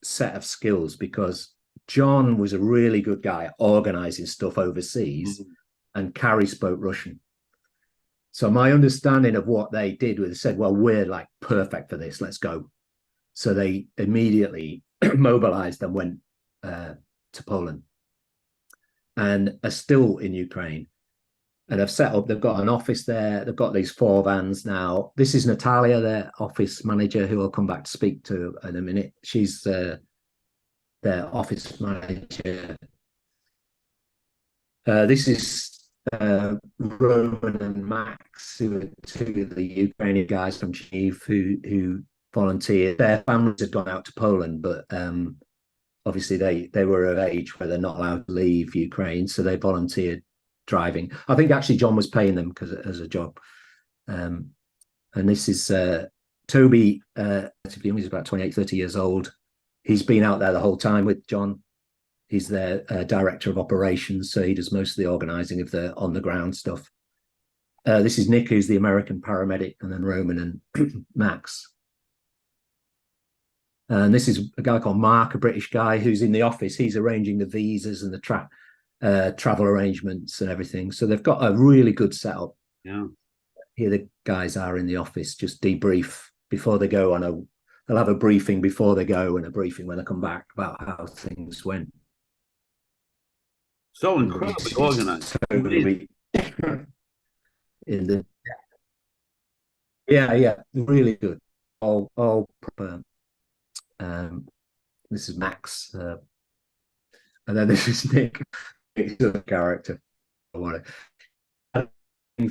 set of skills because John was a really good guy at organizing stuff overseas, and Carrie spoke Russian. So my understanding of what they did was they said, well, we're like perfect for this, let's go. So they immediately mobilized and went to Poland and are still in Ukraine. And they've got an office there. They've got these 4 vans now. This is Natalia, their office manager, who I'll come back to speak to in a minute. She's their office manager. This is Roman and Max, who are 2 of the Ukrainian guys from Kyiv who volunteered. Their families had gone out to Poland, but obviously they were of age where they're not allowed to leave Ukraine, so they volunteered driving. I think actually John was paying them as a job. And this is Toby, he's about 28, 30 years old. He's been out there the whole time with John. He's their director of operations, so he does most of the organizing of the on-the-ground stuff. This is Nick, who's the American paramedic, and then Roman and Max. And this is a guy called Mark, a British guy who's in the office. He's arranging the visas and the travel arrangements and everything. So they've got a really good setup. Yeah. Here the guys are in the office, just debrief before they go on they'll have a briefing before they go and a briefing when they come back about how things went. So incredibly organized. Totally in the yeah, really good. All proper. This is Max, and then this is Nick. He's a character. I want it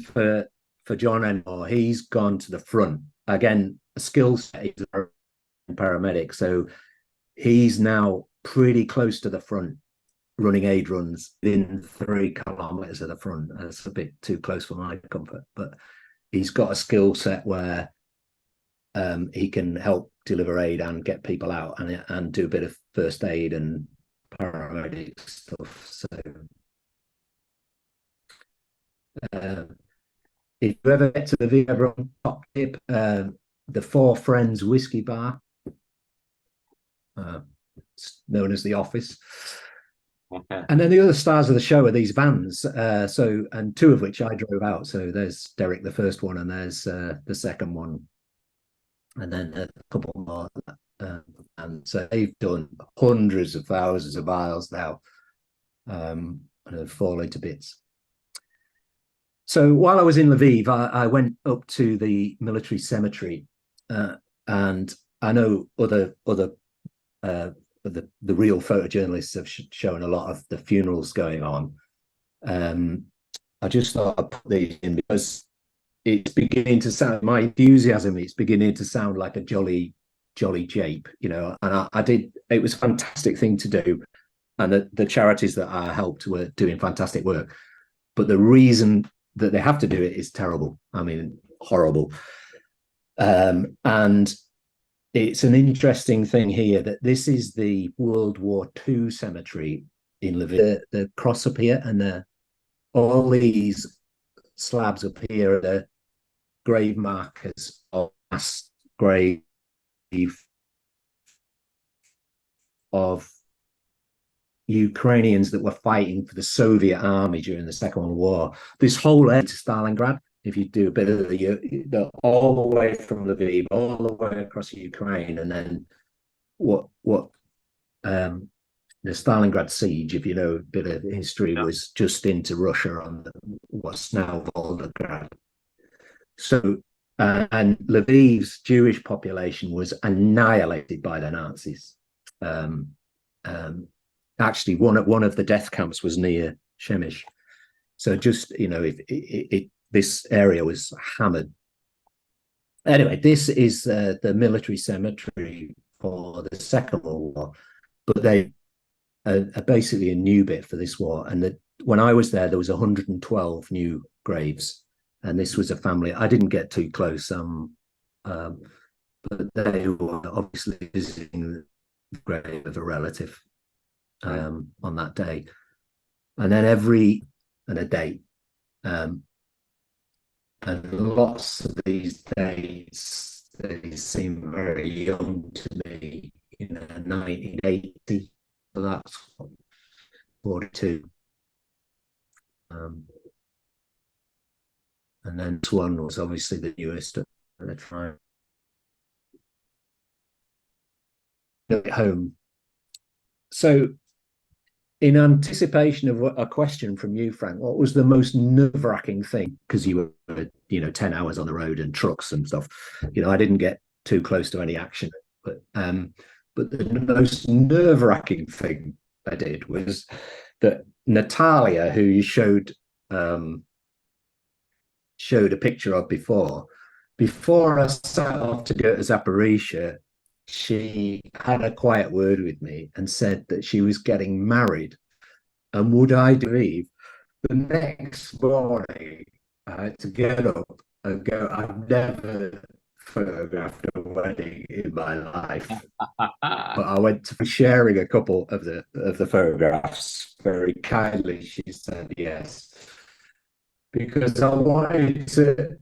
for John Enmore. He's gone to the front again. A skill set. He's a paramedic, so he's now pretty close to the front, running aid runs within 3 kilometers of the front. That's a bit too close for my comfort, but he's got a skill set where he can help deliver aid and get people out and do a bit of first aid and paramedic stuff. So if you ever get to the V, everyone, top tip, the 4 Friends Whiskey Bar, known as the Office. Okay. And then the other stars of the show are these vans. And 2 of which I drove out. So there's Derek, the first one, and there's the second one. And then a couple more. And so they've done hundreds of thousands of miles now, and have fallen to bits. So while I was in Lviv, I went up to the military cemetery, and I know the real photojournalists have shown a lot of the funerals going on. I just thought I'd put these in because it's beginning to sound, my enthusiasm, it's beginning to sound like a jolly jape, and I did, it was a fantastic thing to do. And the charities that I helped were doing fantastic work. But the reason that they have to do it is terrible. I mean, horrible. And it's an interesting thing here that this is the World War II cemetery in Lviv. The cross up here, and all these slabs up here are the grave markers of mass grave of Ukrainians that were fighting for the Soviet army during the Second World War. This whole area to Stalingrad, if you do a bit of the all the way from Lviv, all the way across Ukraine, and then what the Stalingrad siege, if you know a bit of history, was just into Russia on what's now Volgograd. So And Lviv's Jewish population was annihilated by the Nazis. Actually, one of the death camps was near Shemish. So just, this area was hammered. Anyway, this is the military cemetery for the Second World War, but they are basically a new bit for this war. And when I was there was 112 new graves, and this was a family. I didn't get too close, but they were obviously visiting the grave of a relative on that day, and then a date. And lots of these dates, they seem very young to me, 1980, so that's 42. And then this one was obviously the newest at the time. At home. So, in anticipation of a question from you, Frank, what was the most nerve-wracking thing? Because you were, 10 hours on the road and trucks and stuff. I didn't get too close to any action, but the most nerve-wracking thing I did was that Natalia, who you showed a picture of before I set off to go to Zaporizhia, she had a quiet word with me and said that she was getting married. And would I believe the next morning I had to get up and go, I've never photographed a wedding in my life. But I went to sharing a couple of the photographs. Very kindly, she said yes. Because I wanted to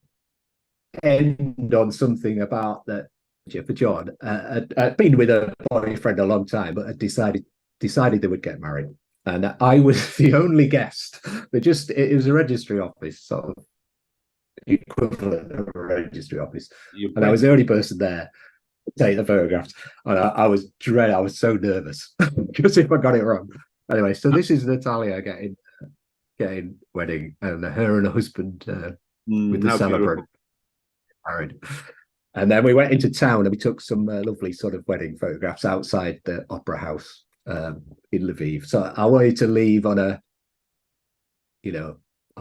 end on something about that. For John, I'd been with a boyfriend a long time, but had decided they would get married, and I was the only guest. It was a registry office, sort of equivalent of a registry office, and I was the only person there to take the photographs. And I was so nervous because if I got it wrong. Anyway, so this is Natalia getting wedding, and her and her husband with the celebrant married. And then we went into town and we took some lovely sort of wedding photographs outside the Opera House in Lviv. So I wanted to leave on a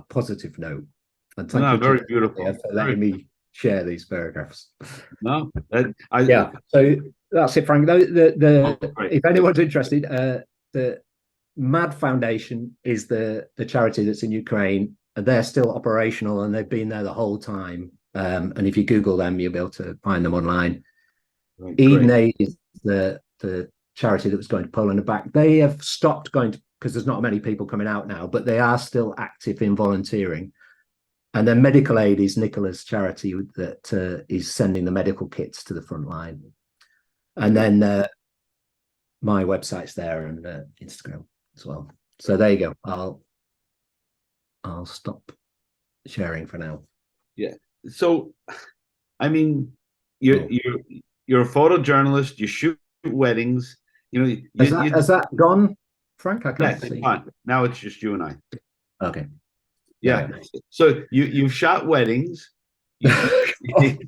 positive note. And thank you very beautiful for letting me share these photographs. No, So that's it, Frank. If anyone's interested, the MAD Foundation is the charity that's in Ukraine, and they're still operational, and they've been there the whole time. And if you Google them, you'll be able to find them online. Eden Aid is the charity that was going to Poland and back. They have stopped going to, because there's not many people coming out now, but they are still active in volunteering. And then Medical Aid is Nicola's charity that is sending the medical kits to the front line. And then my website's there, and Instagram as well. So there you go. I'll stop sharing for now. Yeah. So, I mean, you're a photojournalist. You shoot weddings. Has that gone, Frank? I can't see. Fine. Now it's just you and I. Okay. Yeah. So you've shot weddings. You've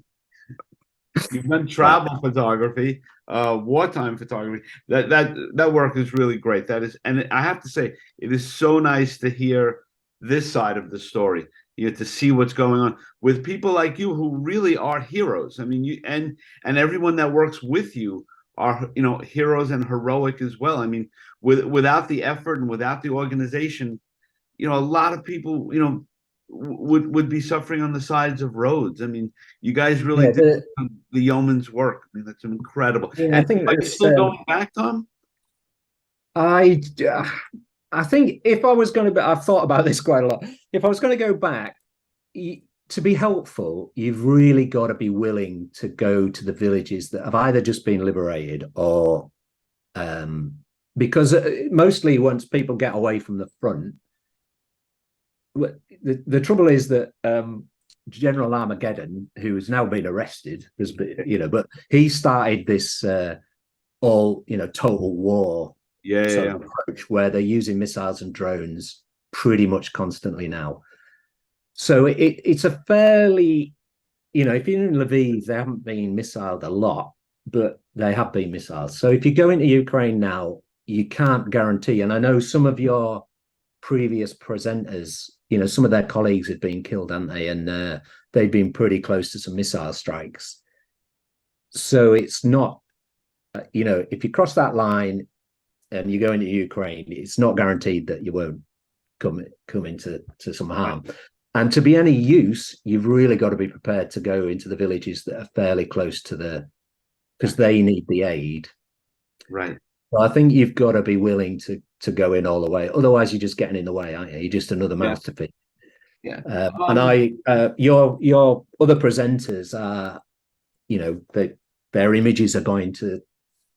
done travel photography, wartime photography. That work is really great. That is, and I have to say, it is so nice to hear this side of the story. To see what's going on with people like you who really are heroes. I mean, you and everyone that works with you are, heroes and heroic as well. I mean, without the effort and without the organization, a lot of people, would be suffering on the sides of roads. I mean, you guys really did the yeoman's work. I mean, that's incredible. Yeah, and I think are you still going back, Tom? I think if I was going to, I've thought about this quite a lot. If I was going to go back, to be helpful, you've really got to be willing to go to the villages that have either just been liberated or, because mostly once people get away from the front, the trouble is that General Armageddon, who has now been arrested, but he started this total war approach where they're using missiles and drones pretty much constantly now. So it's a fairly if you're in Lviv, they haven't been missiled a lot, but they have been missiled. So if you go into Ukraine now, you can't guarantee. And I know some of your previous presenters, some of their colleagues have been killed, haven't they? And they've been pretty close to some missile strikes. So it's not, if you cross that line and you go into Ukraine, it's not guaranteed that you won't come into some harm. Right. And to be any use, you've really got to be prepared to go into the villages that are fairly close to because they need the aid. Right. So I think you've got to be willing to go in all the way. Otherwise, you're just getting in the way, aren't you? You're just another mouth to feed. Yeah. And your other presenters are, their images are going to,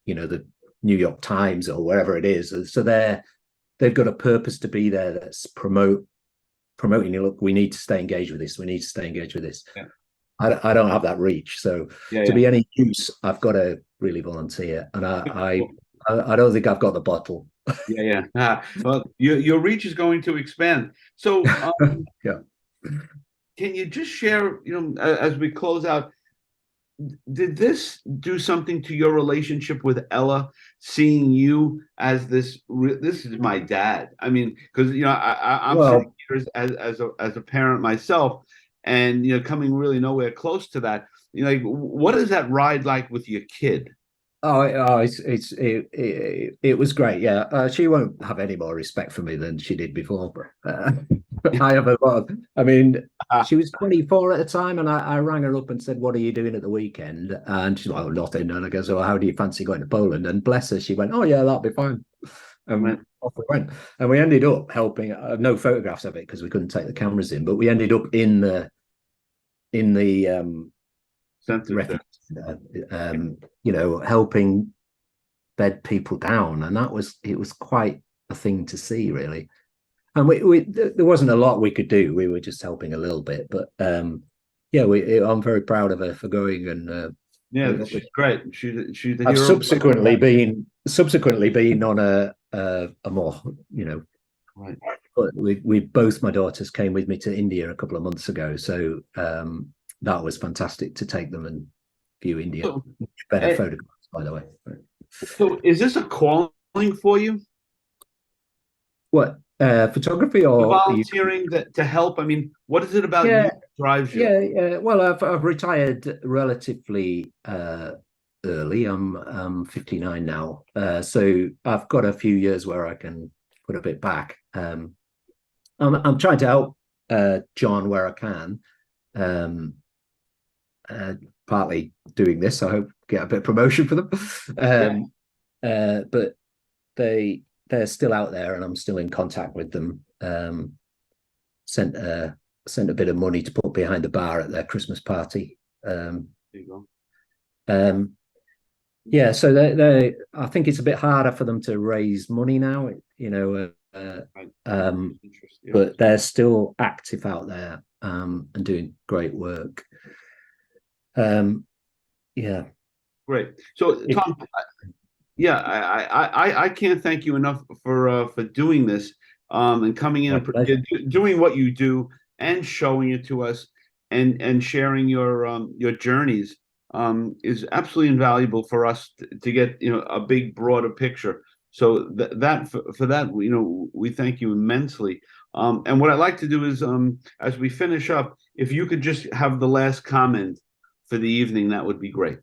the New York Times or wherever it is. So they've got a purpose to be there that's promoting, look, we need to stay engaged with this. We need to stay engaged with this. Yeah. I don't have that reach. So to be any use, I've got to really volunteer. And I don't think I've got the bottle. Well, your reach is going to expand. So yeah. Can you just share, as we close out, did this do something to your relationship with Ella, seeing you as this is my dad? I mean, because I'm sitting here as a parent myself, and coming really nowhere close to that. What is that ride like with your kid? It was great. Yeah, she won't have any more respect for me than she did before. I have a lot. She was 24 at the time, and I rang her up and said, "What are you doing at the weekend?" And she's like, "Oh, nothing." And I go, "So how do you fancy going to Poland?" And bless her, she went, "Oh yeah, that'll be fine." And off we went, and we ended up helping. No photographs of it because we couldn't take the cameras in, but we ended up in the helping bed people down, and it was quite a thing to see, really. And there wasn't a lot we could do. We were just helping a little bit, but I'm very proud of her for going and she's great. She's the I've hero. subsequently been on a more right. But we both my daughters came with me to India a couple of months ago, so that was fantastic to take them and view India. Better photographs, by the way. So is this a calling for you? What, photography or volunteering to help? I mean, what is it about you that drives you? Yeah. Well, I've retired relatively early. I'm 59 now, so I've got a few years where I can put a bit back. I'm trying to help John where I can. Partly doing this, I hope get a bit of promotion for them. But they're still out there, and I'm still in contact with them. Sent a bit of money to put behind the bar at their Christmas party. There you go. So they I think it's a bit harder for them to raise money now, but they're still active out there and doing great work. Great. So Tom, I can't thank you enough for doing this and coming in and doing what you do and showing it to us and sharing your journeys is absolutely invaluable for us to get a big broader picture. So for that we thank you immensely. And what I'd like to do is as we finish up, if you could just have the last comment for the evening, that would be great.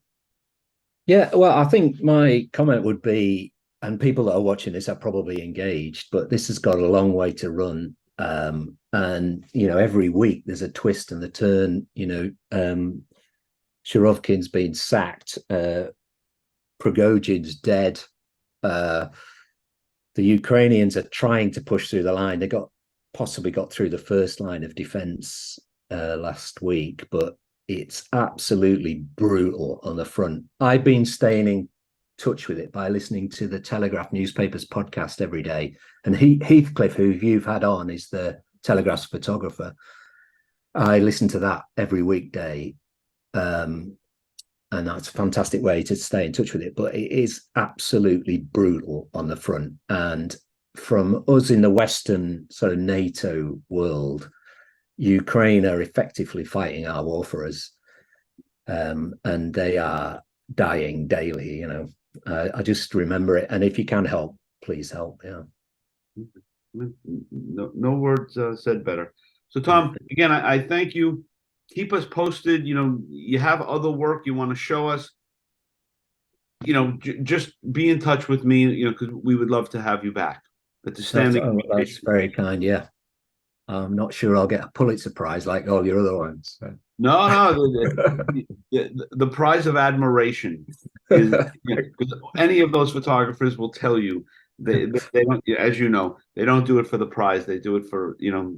Yeah, well, I think my comment would be, and people that are watching this are probably engaged, but this has got a long way to run. And every week there's a twist and a turn. Shurovkin's been sacked, Prigozhin's dead. The Ukrainians are trying to push through the line. They possibly got through the first line of defense last week, but it's absolutely brutal on the front. I've been staying in touch with it by listening to the Telegraph newspaper's podcast every day. And Heathcliff, who you've had on, is the Telegraph's photographer. I listen to that every weekday. And that's a fantastic way to stay in touch with it. But it is absolutely brutal on the front. And from us in the Western sort of NATO world, Ukraine are effectively fighting our war for us. and they are dying daily. You know, I just remember it, and if you can help, please help. Yeah. No words said better. So, Tom, again, I thank you. Keep us posted. You know, you have other work you want to show us. You know, just be in touch with me. You know, because we would love to have you back at the standing. That's very kind. Yeah. I'm not sure I'll get a Pulitzer Prize like all your other ones. So. No, the prize of admiration is, you know, any of those photographers will tell you they don't, as you know, they don't do it for the prize. They do it for, you know,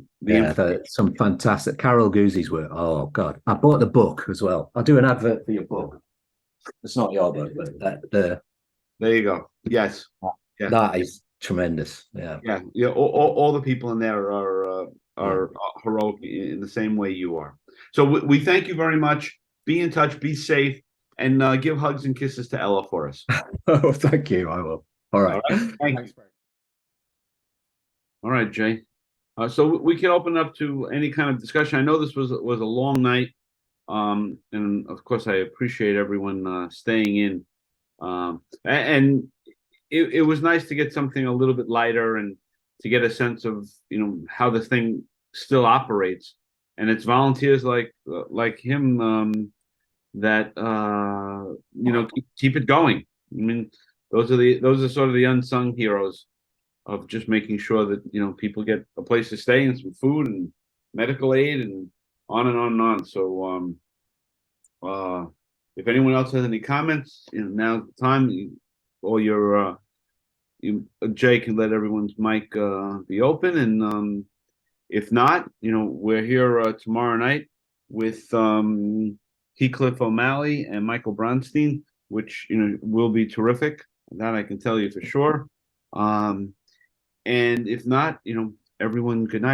some fantastic Carol Guzzi's work. Oh God, I bought the book as well. I'll do an advert for your book. It's not your book, but there you go. Yes, yeah. That is tremendous. Yeah, all the people in there are heroic in the same way you are. So we thank you very much. Be in touch. Be safe, and give hugs and kisses to Ella for us. Oh, thank you. I will. All right. Thanks. All right, Jay. So we can open up to any kind of discussion. I know this was a long night, and of course I appreciate everyone staying in. And it was nice to get something a little bit lighter and to get a sense of, you know, how the thing still operates. And it's volunteers like him that you know, keep it going. I mean, those are sort of the unsung heroes of just making sure that, you know, people get a place to stay and some food and medical aid and on and on and on. So if anyone else has any comments, you know, now's the time. All your Jay can let everyone's mic be open, and if not, you know, we're here tomorrow night with Heathcliff O'Malley and Michael Bronstein, which, you know, will be terrific. That I can tell you for sure. And if not, you know, everyone, good night.